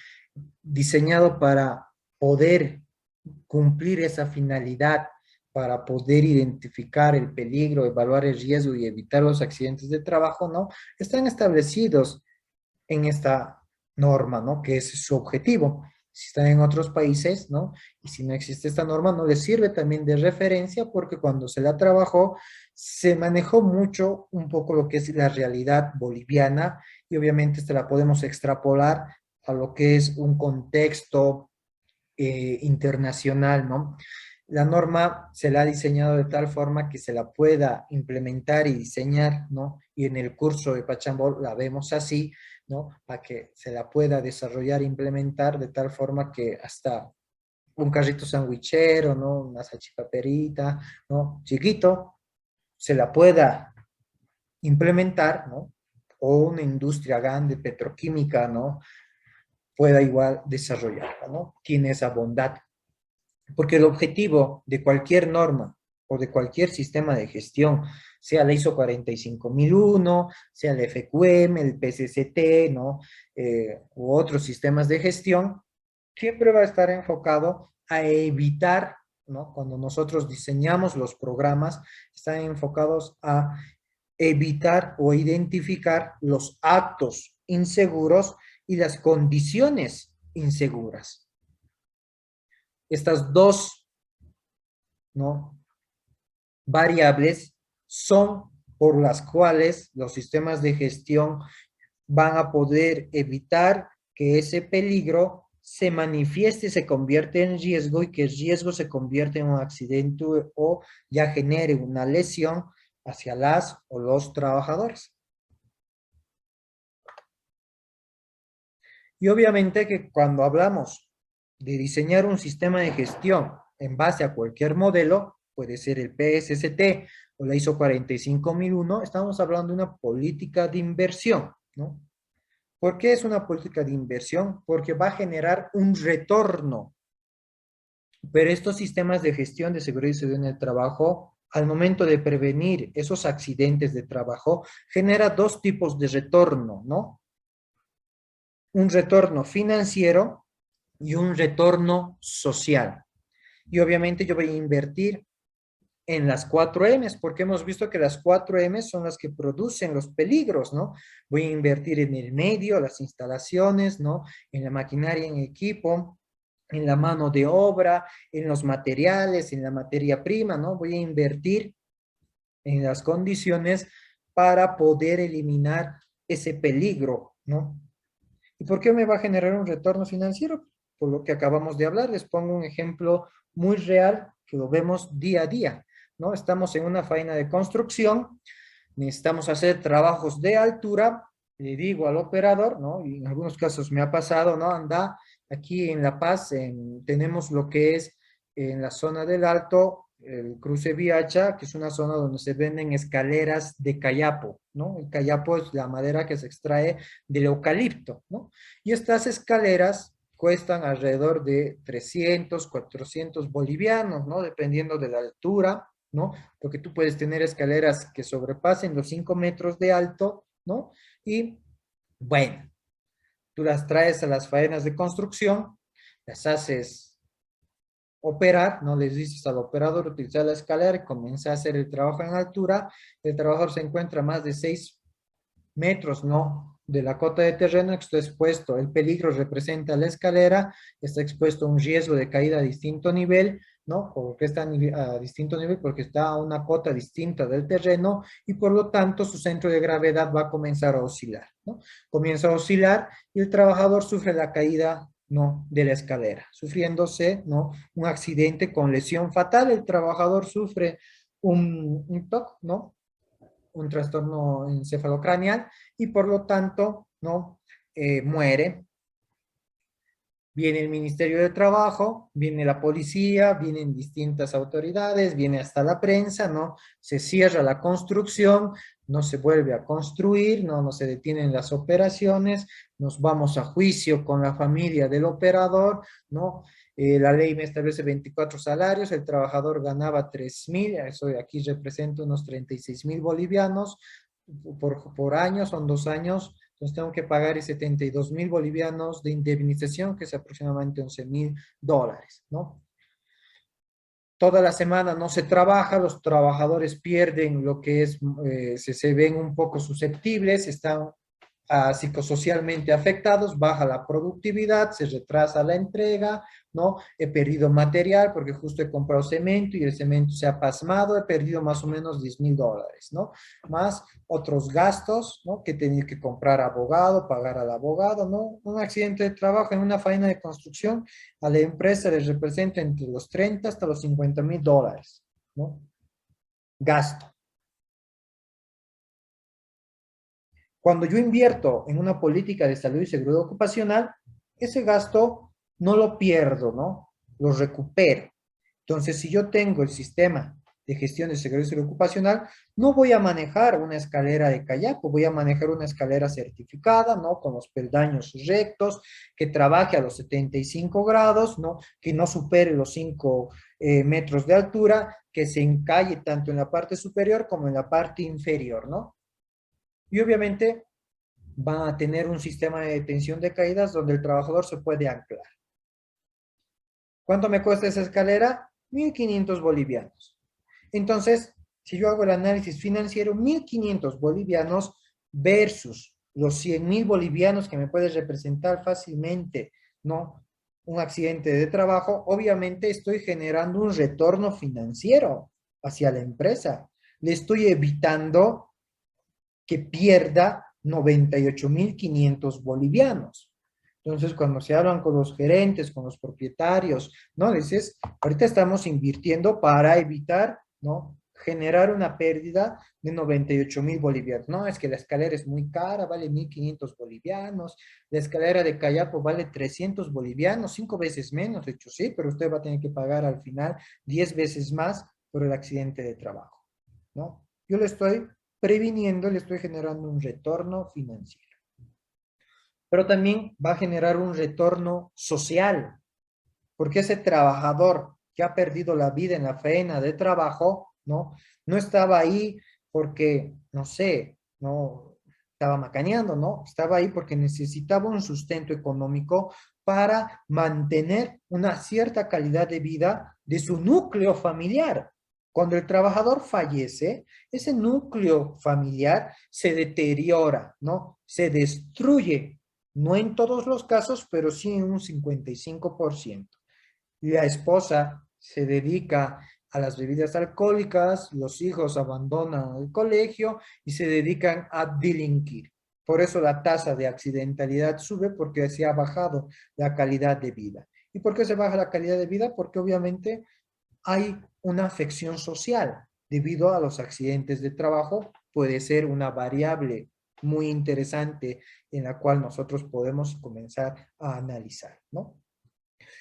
diseñado para poder cumplir esa finalidad, para poder identificar el peligro, evaluar el riesgo y evitar los accidentes de trabajo, ¿no? Están establecidos en esta norma, ¿no? Que es su objetivo. si están en otros países, ¿no? Y si no existe esta norma, no les sirve también de referencia porque cuando se la trabajó, se manejó mucho un poco lo que es la realidad boliviana y obviamente esta la podemos extrapolar a lo que es un contexto internacional, ¿no? La norma se la ha diseñado de tal forma que se la pueda implementar y diseñar, ¿no? Y en el curso de Pachambol la vemos así, ¿no? Para que se la pueda desarrollar e implementar de tal forma que hasta un carrito sandwichero, ¿no? Una salchipaperita, ¿no? Chiquito, se la pueda implementar, ¿no? O una industria grande, petroquímica, ¿no? Pueda igual desarrollarla, ¿no? Tiene esa bondad. Porque el objetivo de cualquier norma o de cualquier sistema de gestión, sea la ISO 45001, sea el FQM, el PCCT, ¿no? U otros sistemas de gestión, siempre va a estar enfocado a evitar, ¿no? Cuando nosotros diseñamos los programas, están enfocados a evitar o identificar los actos inseguros y las condiciones inseguras. Estas dos, ¿no? variables son por las cuales los sistemas de gestión van a poder evitar que ese peligro se manifieste, se convierte en riesgo y que el riesgo se convierta en un accidente o ya genere una lesión hacia las o los trabajadores. Y obviamente que cuando hablamos de diseñar un sistema de gestión en base a cualquier modelo, puede ser el PSST o la ISO 45001, estamos hablando de una política de inversión, ¿no? ¿Por qué es una política de inversión? Porque va a generar un retorno. Pero estos sistemas de gestión de seguridad y salud en el trabajo, al momento de prevenir esos accidentes de trabajo, genera dos tipos de retorno, ¿no? Un retorno financiero y un retorno social. Y obviamente yo voy a invertir en las 4Ms, porque hemos visto que las 4Ms son las que producen los peligros, ¿no? Voy a invertir en el medio, las instalaciones, ¿no? En la maquinaria, en equipo, en la mano de obra, en los materiales, en la materia prima, ¿no? Voy a invertir en las condiciones para poder eliminar ese peligro, ¿no? ¿Y por qué me va a generar un retorno financiero? Por lo que acabamos de hablar, les pongo un ejemplo muy real que lo vemos día a día, ¿no? Estamos en una faena de construcción, necesitamos hacer trabajos de altura, le digo al operador, ¿no? Y en algunos casos me ha pasado, ¿no? Anda, aquí en La Paz tenemos lo que es en la zona del Alto, el cruce Viacha, que es una zona donde se venden escaleras de cayapo, ¿no? El cayapo es la madera que se extrae del eucalipto, ¿no? Y estas escaleras cuestan alrededor de 300, 400 bolivianos, ¿no? Dependiendo de la altura, ¿no? Porque tú puedes tener escaleras que sobrepasen los 5 metros de alto, ¿no? Y bueno, tú las traes a las faenas de construcción, las haces operar, no les dices al operador utilizar la escalera y comienza a hacer el trabajo en altura, el trabajador se encuentra a más de 6 metros, ¿no? De la cota de terreno que está expuesto, el peligro representa la escalera, está expuesto a un riesgo de caída a distinto nivel, ¿no? Porque está a distinto nivel, porque está a una cota distinta del terreno y por lo tanto su centro de gravedad va a comenzar a oscilar, ¿no? Comienza a oscilar y el trabajador sufre la caída, ¿no? De la escalera, sufriéndose, ¿no? Un accidente con lesión fatal, el trabajador sufre un TOC, ¿no? Un trastorno encefalocraneal y por lo tanto, ¿no? Muere. Viene el Ministerio de Trabajo, viene la policía, vienen distintas autoridades, viene hasta la prensa, ¿no? Se cierra la construcción, no se vuelve a construir, no se detienen las operaciones, nos vamos a juicio con la familia del operador, ¿no? La ley me establece 24 salarios, el trabajador ganaba 3.000, eso de aquí representa unos 36.000 bolivianos por año, son 2 años, entonces tengo que pagar 72.000 bolivianos de indemnización, que es aproximadamente 11.000 dólares, ¿no? Toda la semana no se trabaja, los trabajadores pierden lo que es, se ven un poco susceptibles, están psicosocialmente afectados, baja la productividad, se retrasa la entrega, ¿no? He perdido material porque justo he comprado cemento y el cemento se ha pasmado, he perdido más o menos $10,000, ¿no? Más otros gastos, ¿no? Que he tenido que comprar abogado, pagar al abogado, ¿no? Un accidente de trabajo en una faena de construcción a la empresa les representa entre los 30 hasta los $50,000, ¿no? Gasto. Cuando yo invierto en una política de salud y seguridad ocupacional, ese gasto no lo pierdo, ¿no? Lo recupero. Entonces, si yo tengo el sistema de gestión de seguridad y salud ocupacional, no voy a manejar una escalera de Cayapo, voy a manejar una escalera certificada, ¿no? Con los peldaños rectos, que trabaje a los 75 grados, ¿no? Que no supere los 5 metros de altura, que se encalle tanto en la parte superior como en la parte inferior, ¿no? Y obviamente van a tener un sistema de detención de caídas donde el trabajador se puede anclar. ¿Cuánto me cuesta esa escalera? 1.500 bolivianos. Entonces, si yo hago el análisis financiero, 1.500 bolivianos versus los 100.000 bolivianos que me puede representar fácilmente, ¿no? Un accidente de trabajo, obviamente estoy generando un retorno financiero hacia la empresa. Le estoy evitando que pierda 98.500 bolivianos. Entonces, cuando se hablan con los gerentes, con los propietarios, ¿no? Dices, ahorita estamos invirtiendo para evitar, ¿no? Generar una pérdida de 98.000 bolivianos. No, es que la escalera es muy cara, vale 1.500 bolivianos. La escalera de Cayapo vale 300 bolivianos, 5 veces menos. De hecho, sí, pero usted va a tener que pagar al final 10 veces más por el accidente de trabajo, ¿no? Yo le estoy previniendo, le estoy generando un retorno financiero. Pero también va a generar un retorno social, porque ese trabajador que ha perdido la vida en la faena de trabajo, ¿no? No estaba ahí porque, no sé, no estaba macaneando, ¿no? Estaba ahí porque necesitaba un sustento económico para mantener una cierta calidad de vida de su núcleo familiar. Cuando el trabajador fallece, ese núcleo familiar se deteriora, ¿no? Se destruye, no en todos los casos, pero sí en un 55%. La esposa se dedica a las bebidas alcohólicas, los hijos abandonan el colegio y se dedican a delinquir. Por eso la tasa de accidentalidad sube porque se ha bajado la calidad de vida. ¿Y por qué se baja la calidad de vida? Porque obviamente hay una afección social debido a los accidentes de trabajo. Puede ser una variable muy interesante en la cual nosotros podemos comenzar a analizar, ¿no?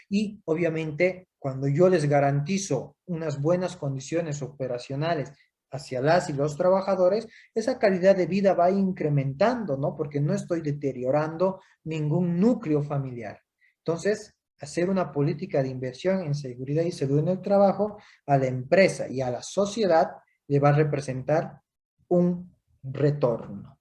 Y obviamente, cuando yo les garantizo unas buenas condiciones operacionales hacia las y los trabajadores, esa calidad de vida va incrementando, ¿no? Porque no estoy deteriorando ningún núcleo familiar. Entonces, hacer una política de inversión en seguridad y salud en el trabajo a la empresa y a la sociedad le va a representar un retorno.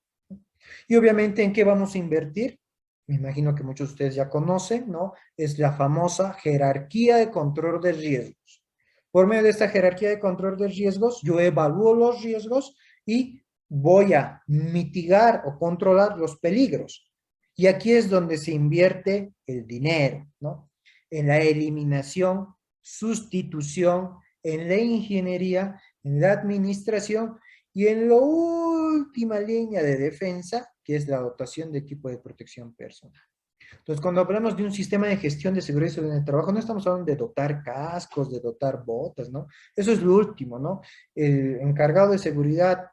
Y obviamente, ¿en qué vamos a invertir? Me imagino que muchos de ustedes ya conocen, ¿no? Es la famosa jerarquía de control de riesgos. Por medio de esta jerarquía de control de riesgos, yo evalúo los riesgos y voy a mitigar o controlar los peligros. Y aquí es donde se invierte el dinero, ¿no? En la eliminación, sustitución, en la ingeniería, en la administración y en la última línea de defensa, que es la dotación de equipo de protección personal. Entonces, cuando hablamos de un sistema de gestión de seguridad y salud en el trabajo, no estamos hablando de dotar cascos, de dotar botas, ¿no? Eso es lo último, ¿no? El encargado de seguridad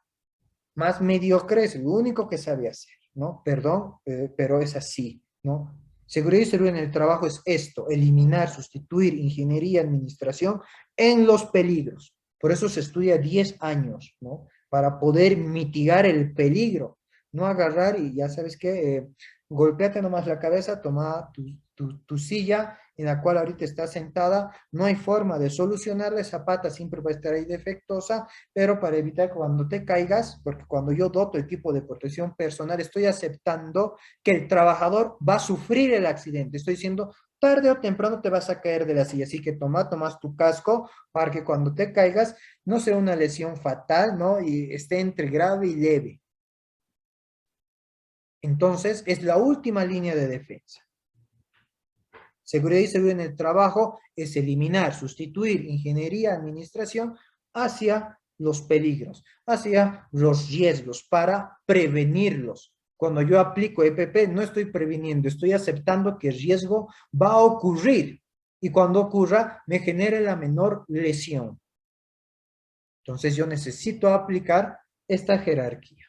más mediocre es el único que sabe hacer, ¿no? Perdón, pero es así, ¿no? Seguridad y salud en el trabajo es esto, eliminar, sustituir ingeniería, administración en los peligros. Por eso se estudia 10 años, ¿no? Para poder mitigar el peligro, no agarrar y ya sabes qué, golpeate nomás la cabeza, toma tu silla en la cual ahorita estás sentada, no hay forma de solucionarla, esa pata siempre va a estar ahí defectuosa, pero para evitar cuando te caigas, porque cuando yo doto equipo de protección personal, estoy aceptando que el trabajador va a sufrir el accidente, estoy diciendo, tarde o temprano te vas a caer de la silla, así que tomas tu casco para que cuando te caigas no sea una lesión fatal, ¿no? Y esté entre grave y leve. Entonces, es la última línea de defensa. Seguridad y salud en el trabajo es eliminar, sustituir ingeniería, administración hacia los peligros, hacia los riesgos para prevenirlos. Cuando yo aplico EPP, no estoy previniendo, estoy aceptando que el riesgo va a ocurrir y cuando ocurra me genere la menor lesión. Entonces yo necesito aplicar esta jerarquía.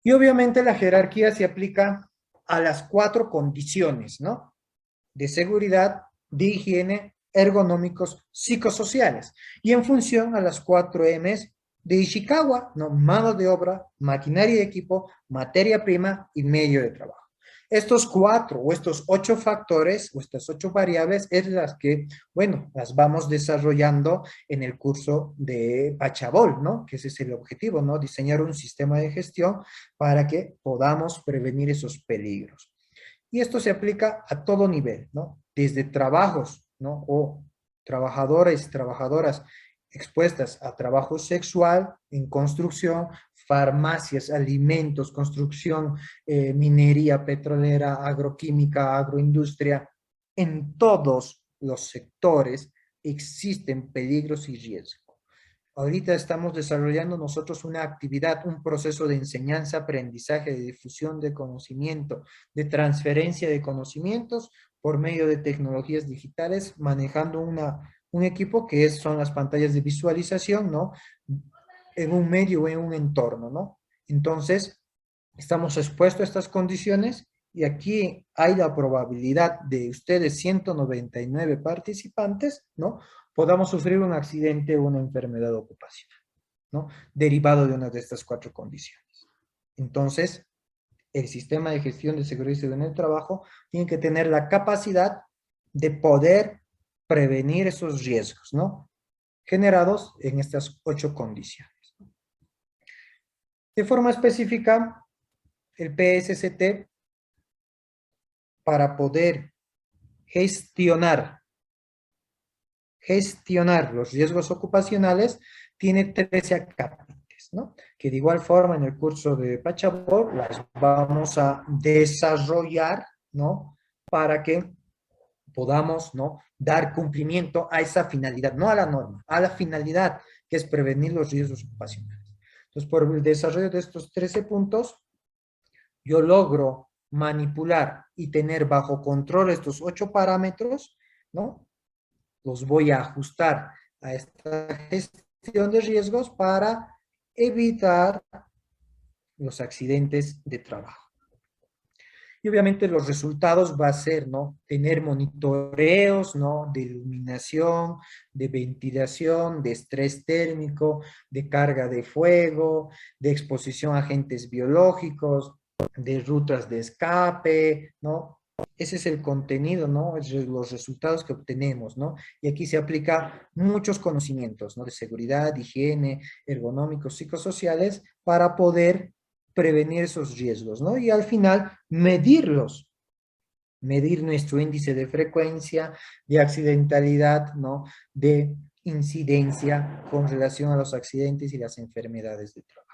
Y obviamente la jerarquía se aplica a las 4 condiciones, ¿no? De seguridad, de higiene, ergonómicos, psicosociales. Y en función a las 4 M's de Ishikawa, ¿no? Mano de obra, maquinaria y equipo, materia prima y medio de trabajo. Estos 4 o estos 8 factores o estas 8 variables es las que, bueno, las vamos desarrollando en el curso de Pachabol, ¿no? Que ese es el objetivo, ¿no? Diseñar un sistema de gestión para que podamos prevenir esos peligros. Y esto se aplica a todo nivel, ¿no? Desde trabajos, ¿no? O trabajadores y trabajadoras expuestas a trabajo sexual en construcción, farmacias, alimentos, construcción, minería petrolera, agroquímica, agroindustria. En todos los sectores existen peligros y riesgos. Ahorita estamos desarrollando nosotros una actividad, un proceso de enseñanza, aprendizaje, de difusión de conocimiento, de transferencia de conocimientos por medio de tecnologías digitales, manejando un equipo que son las pantallas de visualización, ¿no? En un medio o en un entorno, ¿no? Entonces, estamos expuestos a estas condiciones y aquí hay la probabilidad de ustedes, 199 participantes, ¿no? Podamos sufrir un accidente o una enfermedad ocupacional, ¿no? Derivado de una de estas 4 condiciones. Entonces, el sistema de gestión de seguridad y salud en el trabajo tiene que tener la capacidad de poder prevenir esos riesgos, ¿no? Generados en estas 8 condiciones. De forma específica, el PSCT, para poder gestionar los riesgos ocupacionales, tiene 13 acápites, ¿no? Que de igual forma en el curso de Pachabor las vamos a desarrollar, ¿no? Para que podamos, ¿no? Dar cumplimiento a esa finalidad, no a la norma, a la finalidad, que es prevenir los riesgos ocupacionales. Entonces, por el desarrollo de estos 13 puntos, yo logro manipular y tener bajo control estos 8 parámetros, ¿no? Los voy a ajustar a esta gestión de riesgos para evitar los accidentes de trabajo. Y obviamente los resultados va a ser, ¿no? Tener monitoreos, ¿no? De iluminación, de ventilación, de estrés térmico, de carga de fuego, de exposición a agentes biológicos, de rutas de escape, ¿no? Ese es el contenido, ¿no? Los resultados que obtenemos, ¿no? Y aquí se aplica muchos conocimientos, ¿no? De seguridad, higiene, ergonómicos, psicosociales, para poder prevenir esos riesgos, ¿no? Y al final, medirlos, medir nuestro índice de frecuencia, de accidentalidad, ¿no? De incidencia con relación a los accidentes y las enfermedades de trabajo.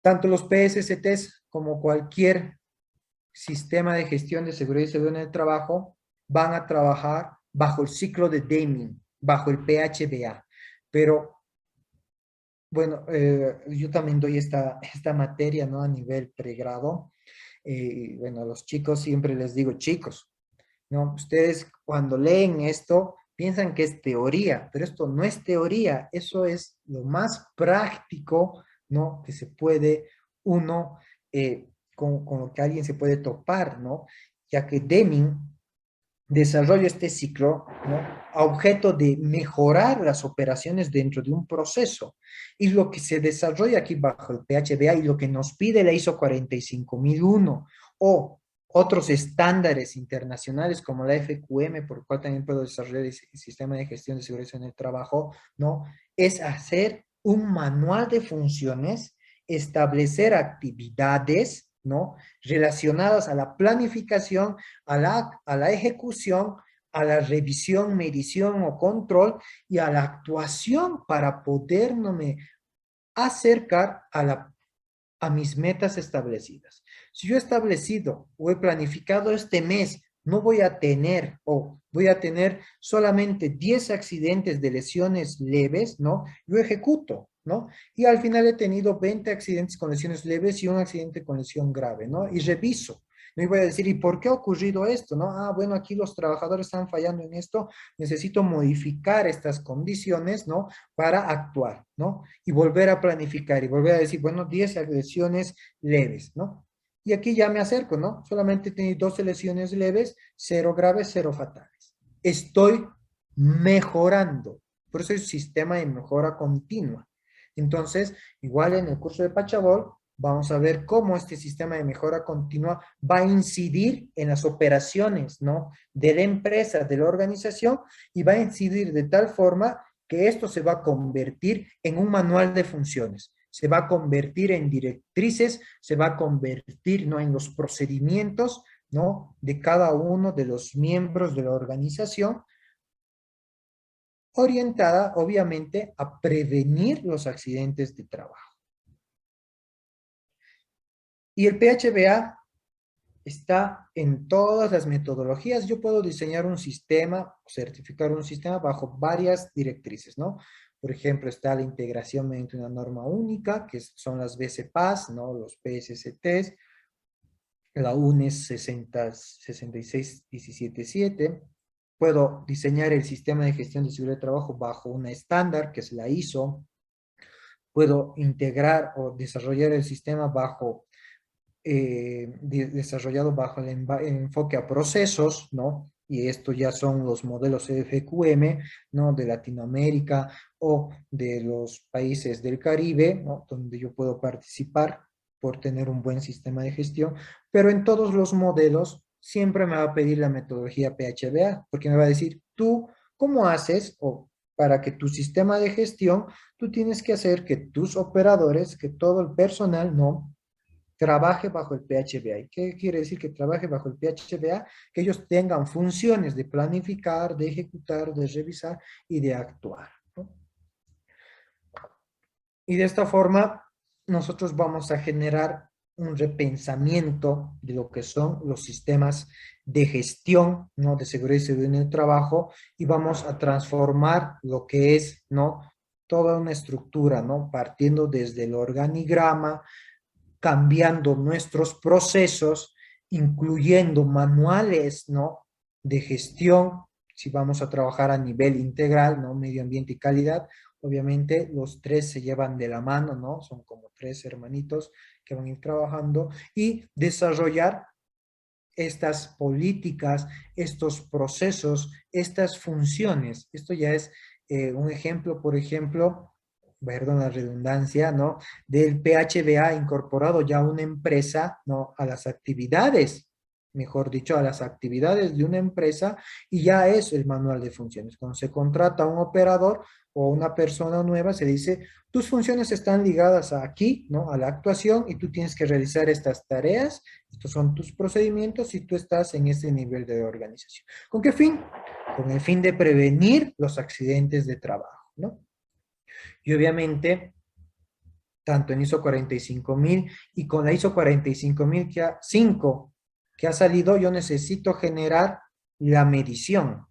Tanto los PSCTs como cualquier sistema de gestión de seguridad y salud en el trabajo van a trabajar bajo el ciclo de Deming, bajo el PHBA. Pero, bueno, yo también doy esta materia, ¿no? A nivel pregrado. Bueno, a los chicos siempre les digo, chicos, ¿no? Ustedes cuando leen esto piensan que es teoría, pero esto no es teoría, eso es lo más práctico, ¿no? Que se puede uno, con lo que alguien se puede topar, ¿no? Ya que Deming desarrolla este ciclo, ¿no? A objeto de mejorar las operaciones dentro de un proceso. Y lo que se desarrolla aquí bajo el PHBA y lo que nos pide la ISO 45001 o otros estándares internacionales como la FQM, por el cual también puedo desarrollar el sistema de gestión de seguridad en el trabajo, ¿no? Es hacer un manual de funciones, establecer actividades, ¿no? Relacionadas a la planificación, a la ejecución, a la revisión, medición o control y a la actuación para poderme acercar a mis metas establecidas. Si yo he establecido o he planificado este mes, no voy a tener o voy a tener solamente 10 accidentes de lesiones leves, ¿no? Yo ejecuto, ¿no? Y al final he tenido 20 accidentes con lesiones leves y un accidente con lesión grave, ¿no? Y reviso. No iba a decir, ¿y por qué ha ocurrido esto? ¿No? Ah, bueno, aquí los trabajadores están fallando en esto, necesito modificar estas condiciones, ¿no? Para actuar, ¿no? Y volver a planificar y volver a decir, bueno, 10 lesiones leves, ¿no? Y aquí ya me acerco, ¿no? Solamente tengo 12 lesiones leves, 0 graves, 0 fatales. Estoy mejorando. Por eso es un sistema de mejora continua. Entonces, igual en el curso de Pachabol, vamos a ver cómo este sistema de mejora continua va a incidir en las operaciones, ¿no? De la empresa, de la organización, y va a incidir de tal forma que esto se va a convertir en un manual de funciones, se va a convertir en directrices, se va a convertir, ¿no? En los procedimientos, ¿no? De cada uno de los miembros de la organización, orientada, obviamente, a prevenir los accidentes de trabajo. Y el PHBA está en todas las metodologías. Yo puedo diseñar un sistema, certificar un sistema bajo varias directrices, ¿no? Por ejemplo, está la integración mediante una norma única, que son las BCPAS, ¿no? Los PSCTs, la UNES 66177. Puedo diseñar el sistema de gestión de seguridad de trabajo bajo una estándar, que es la ISO. Puedo integrar o desarrollar el sistema bajo desarrollado bajo el enfoque a procesos, ¿no? Y esto ya son los modelos FQM, ¿no? De Latinoamérica o de los países del Caribe, ¿no? Donde yo puedo participar por tener un buen sistema de gestión, pero en todos los modelos siempre me va a pedir la metodología PHBA, porque me va a decir, tú, ¿cómo haces? O para que tu sistema de gestión, tú tienes que hacer que tus operadores, que todo el personal, ¿no? Trabaje bajo el PHBA. ¿Y qué quiere decir que trabaje bajo el PHBA? Que ellos tengan funciones de planificar, de ejecutar, de revisar y de actuar, ¿no? Y de esta forma, nosotros vamos a generar un repensamiento de lo que son los sistemas de gestión, ¿no? De seguridad y salud en el trabajo, y vamos a transformar lo que es, ¿no? Toda una estructura, ¿no? Partiendo desde el organigrama, cambiando nuestros procesos, incluyendo manuales, ¿no? De gestión, si vamos a trabajar a nivel integral, ¿no? Medio ambiente y calidad, obviamente los tres se llevan de la mano, ¿no? Son como tres hermanitos que van a ir trabajando y desarrollar estas políticas, estos procesos, estas funciones. Esto ya es un ejemplo, por ejemplo, perdón la redundancia, ¿no? Del PHBA incorporado ya una empresa, ¿no? A las actividades, mejor dicho, a las actividades de una empresa, y ya es el manual de funciones. Cuando se contrata a un operador o una persona nueva, se dice, tus funciones están ligadas a aquí, ¿no? A la actuación, y tú tienes que realizar estas tareas, estos son tus procedimientos y tú estás en ese nivel de organización. ¿Con qué fin? Con el fin de prevenir los accidentes de trabajo, ¿no? Y obviamente, tanto en ISO 45000 y con la ISO 45000 que ha salido, yo necesito generar la medición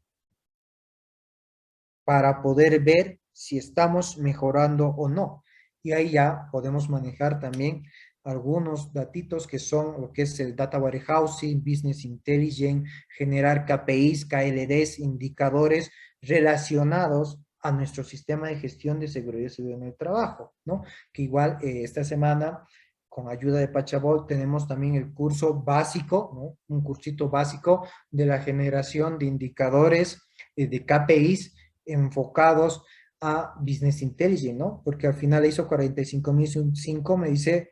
para poder ver si estamos mejorando o no. Y ahí ya podemos manejar también algunos datitos que son lo que es el Data Warehousing, Business Intelligence, generar KPIs, KLDs, indicadores relacionados a nuestro sistema de gestión de seguridad y salud en el trabajo, ¿no? Que igual esta semana, con ayuda de Pachabol, tenemos también el curso básico, ¿no? Un cursito básico de la generación de indicadores, de KPIs, enfocados a Business Intelligence, ¿no? Porque al final ISO 45005 me dice,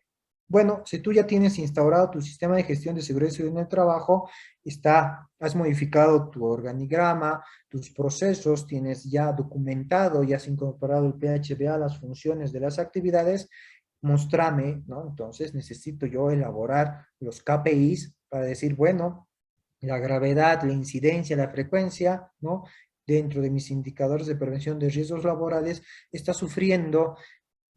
bueno, si tú ya tienes instaurado tu sistema de gestión de seguridad y salud en el trabajo, has modificado tu organigrama, tus procesos, tienes ya documentado, ya has incorporado el PHBA, las funciones de las actividades, mostrame, ¿no? Entonces necesito yo elaborar los KPIs para decir, bueno, la gravedad, la incidencia, la frecuencia, ¿no? Dentro de mis indicadores de prevención de riesgos laborales, está sufriendo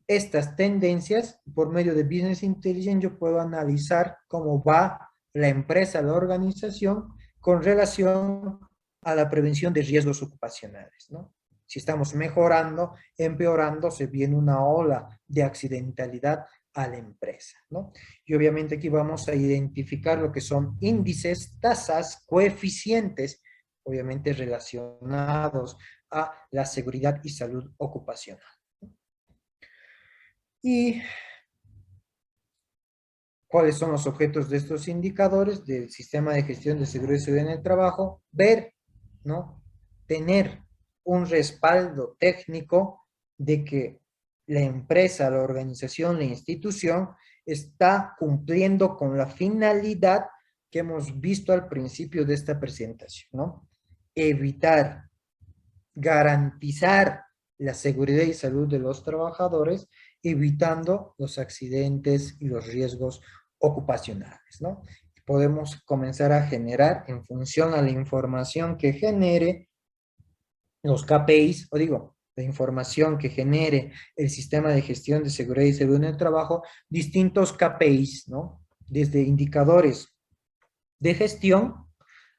estas tendencias, por medio de Business Intelligence, yo puedo analizar cómo va la empresa, la organización, con relación a la prevención de riesgos ocupacionales, ¿no? Si estamos mejorando, empeorando, se viene una ola de accidentalidad a la empresa, ¿no? Y obviamente aquí vamos a identificar lo que son índices, tasas, coeficientes, obviamente relacionados a la seguridad y salud ocupacional. ¿Y cuáles son los objetos de estos indicadores del sistema de gestión de seguridad y seguridad en el trabajo? Ver, ¿no? Tener un respaldo técnico de que la empresa, la organización, la institución está cumpliendo con la finalidad que hemos visto al principio de esta presentación, ¿no? Evitar, garantizar la seguridad y salud de los trabajadores, evitando los accidentes y los riesgos ocupacionales, ¿no? Podemos comenzar a generar, en función a la información que genere los KPIs, o digo, la información que genere el sistema de gestión de seguridad y salud en el trabajo, distintos KPIs, ¿no? Desde indicadores de gestión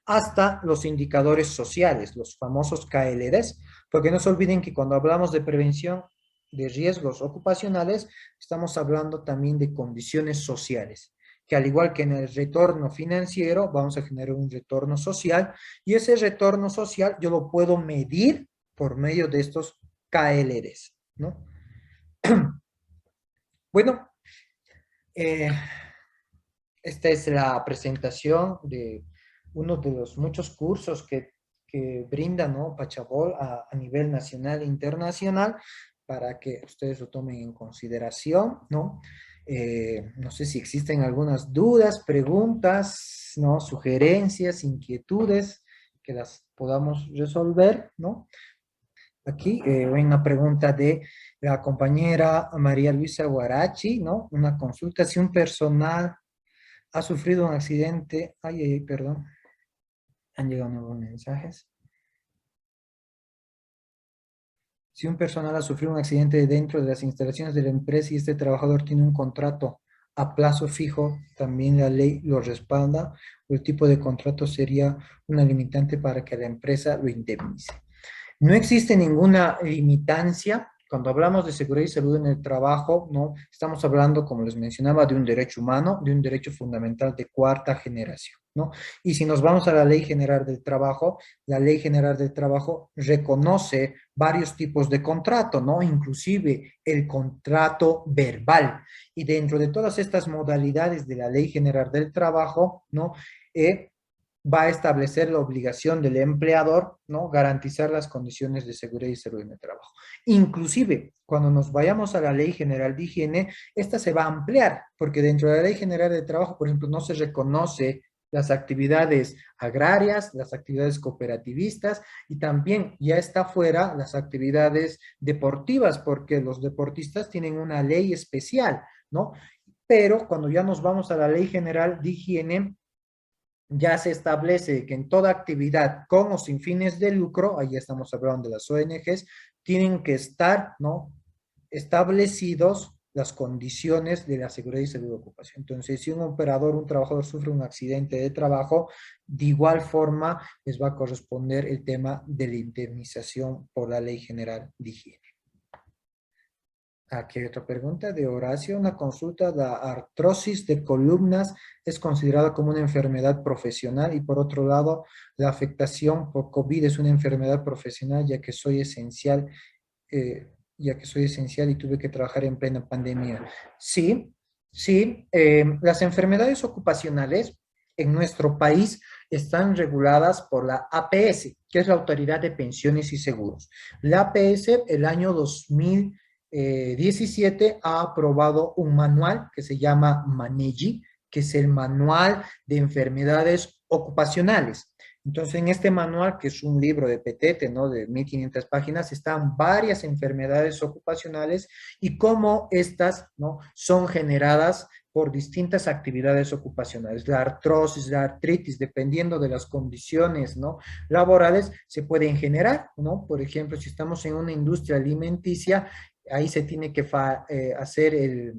hasta los indicadores sociales, los famosos KLDs, porque no se olviden que cuando hablamos de prevención de riesgos ocupacionales, estamos hablando también de condiciones sociales, que al igual que en el retorno financiero, vamos a generar un retorno social, y ese retorno social yo lo puedo medir por medio de estos KLDs, ¿no? Bueno, eh, esta es la presentación de uno de los muchos cursos que brinda, ¿no? Pachabol a nivel nacional e internacional, para que ustedes lo tomen en consideración, ¿no? No sé si existen algunas dudas, preguntas, ¿no? Sugerencias, inquietudes que las podamos resolver, ¿no? Aquí hay una pregunta de la compañera María Luisa Guarachi, ¿no? Una consulta, si un personal ha sufrido un accidente, perdón, han llegado nuevos mensajes. Si un personal ha sufrido un accidente dentro de las instalaciones de la empresa y este trabajador tiene un contrato a plazo fijo, también la ley lo respalda, o el tipo de contrato sería una limitante para que la empresa lo indemnice. No existe ninguna limitancia. Cuando hablamos de seguridad y salud en el trabajo, ¿no? Estamos hablando, como les mencionaba, de un derecho humano, de un derecho fundamental de cuarta generación, ¿no? Y si nos vamos a la Ley General del Trabajo, la Ley General del Trabajo reconoce varios tipos de contrato, ¿no? Inclusive el contrato verbal. Y dentro de todas estas modalidades de la Ley General del Trabajo, ¿no? Va a establecer la obligación del empleador, ¿no? Garantizar las condiciones de seguridad y salud en el trabajo. Inclusive, cuando nos vayamos a la Ley General de Higiene, esta se va a ampliar, porque dentro de la Ley General de Trabajo, por ejemplo, no se reconoce las actividades agrarias, las actividades cooperativistas, y también ya está fuera las actividades deportivas, porque los deportistas tienen una ley especial, ¿no? Pero cuando ya nos vamos a la Ley General de Higiene, ya se establece que en toda actividad con o sin fines de lucro, ahí estamos hablando de las ONGs, tienen que estar, ¿no? Establecidos las condiciones de la seguridad y salud de ocupación. Entonces, si un operador, un trabajador sufre un accidente de trabajo, de igual forma les va a corresponder el tema de la indemnización por la Ley General de Higiene. Aquí hay otra pregunta de Horacio. Una consulta: la artrosis de columnas es considerada como una enfermedad profesional, y por otro lado, la afectación por COVID es una enfermedad profesional, ya que soy esencial y tuve que trabajar en plena pandemia. Sí, sí, las enfermedades ocupacionales en nuestro país están reguladas por la APS, que es la Autoridad de Pensiones y Seguros. La APS, el año 2017 ha aprobado un manual que se llama MANEGI, que es el Manual de Enfermedades Ocupacionales. Entonces, en este manual, que es un libro de petete, ¿no? De 1500 páginas, están varias enfermedades ocupacionales y cómo estas, ¿no? Son generadas por distintas actividades ocupacionales. La artrosis, la artritis, dependiendo de las condiciones, ¿no? Laborales, se pueden generar, ¿no? Por ejemplo, si estamos en una industria alimenticia, ahí se tiene que hacer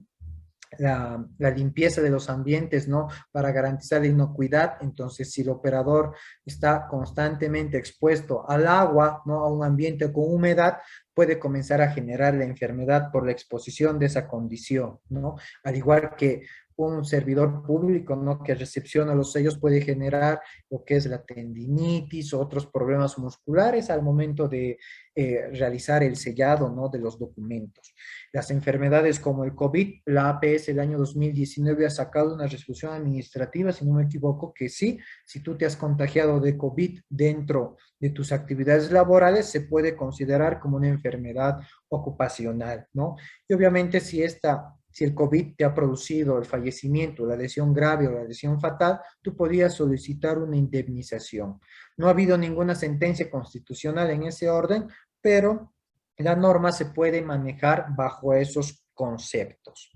la limpieza de los ambientes, ¿no? Para garantizar la inocuidad. Entonces, si el operador está constantemente expuesto al agua, ¿no? A un ambiente con humedad, puede comenzar a generar la enfermedad por la exposición de esa condición, ¿no? Al igual que un servidor público, ¿no? Que recepciona los sellos puede generar lo que es la tendinitis o otros problemas musculares al momento de realizar el sellado, ¿no? De los documentos. Las enfermedades como el COVID, la APS el año 2019 ha sacado una resolución administrativa, si no me equivoco, que sí, si tú te has contagiado de COVID dentro de tus actividades laborales, se puede considerar como una enfermedad ocupacional, ¿no? Y obviamente si el COVID te ha producido el fallecimiento, la lesión grave o la lesión fatal, tú podías solicitar una indemnización. No ha habido ninguna sentencia constitucional en ese orden, pero la norma se puede manejar bajo esos conceptos.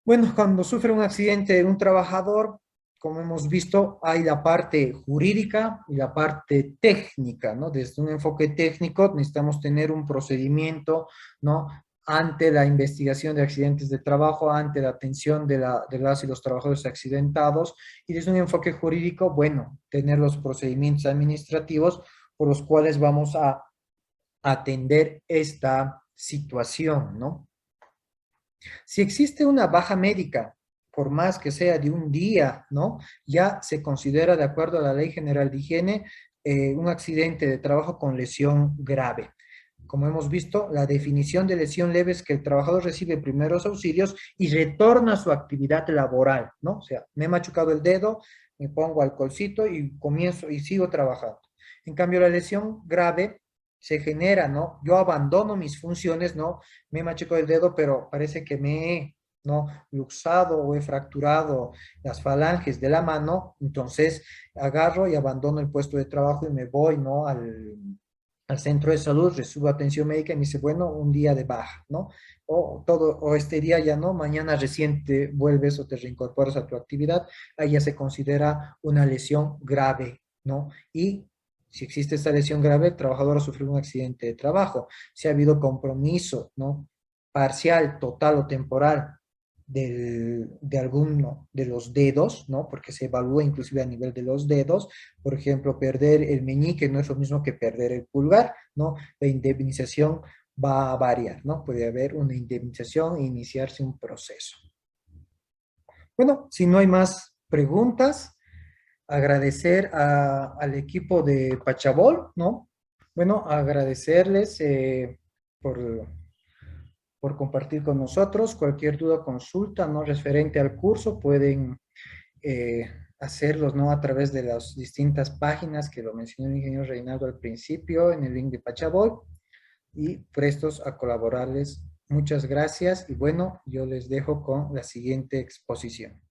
Bueno, cuando sufre un accidente un trabajador, como hemos visto, hay la parte jurídica y la parte técnica, ¿no? Desde un enfoque técnico necesitamos tener un procedimiento, ¿no? Ante la investigación de accidentes de trabajo, ante la atención de las y los trabajadores accidentados, y desde un enfoque jurídico, bueno, tener los procedimientos administrativos por los cuales vamos a atender esta situación, ¿no? Si existe una baja médica, por más que sea de un día, ¿no? Ya se considera, de acuerdo a la Ley General de Higiene, un accidente de trabajo con lesión grave. Como hemos visto, la definición de lesión leve es que el trabajador recibe primeros auxilios y retorna a su actividad laboral, ¿no? O sea, me he machucado el dedo, me pongo alcoholcito y comienzo y sigo trabajando. En cambio, la lesión grave se genera, ¿no? Yo abandono mis funciones, ¿no? Me machuco el dedo, pero parece que me he, ¿no? Luxado o he fracturado las falanges de la mano, entonces agarro y abandono el puesto de trabajo y me voy, ¿no? Al centro de salud, recibo atención médica y me dice, bueno, un día de baja, ¿no? O este día ya no, mañana recién te vuelves o te reincorporas a tu actividad, ahí ya se considera una lesión grave, ¿no? Y si existe esta lesión grave, el trabajador ha sufrido un accidente de trabajo. Si ha habido compromiso, ¿no? Parcial, total o temporal de alguno de los dedos, ¿no? Porque se evalúa inclusive a nivel de los dedos. Por ejemplo, perder el meñique no es lo mismo que perder el pulgar, ¿no? La indemnización va a variar, ¿no? Puede haber una indemnización e iniciarse un proceso. Bueno, si no hay más preguntas, agradecer al equipo de Pachabol, ¿no? Bueno, agradecerles por compartir con nosotros. Cualquier duda o consulta, ¿no? Referente al curso, pueden hacerlos, ¿no? A través de las distintas páginas que lo mencionó el ingeniero Reinaldo al principio, en el link de Pachabol, y prestos a colaborarles. Muchas gracias y bueno, yo les dejo con la siguiente exposición.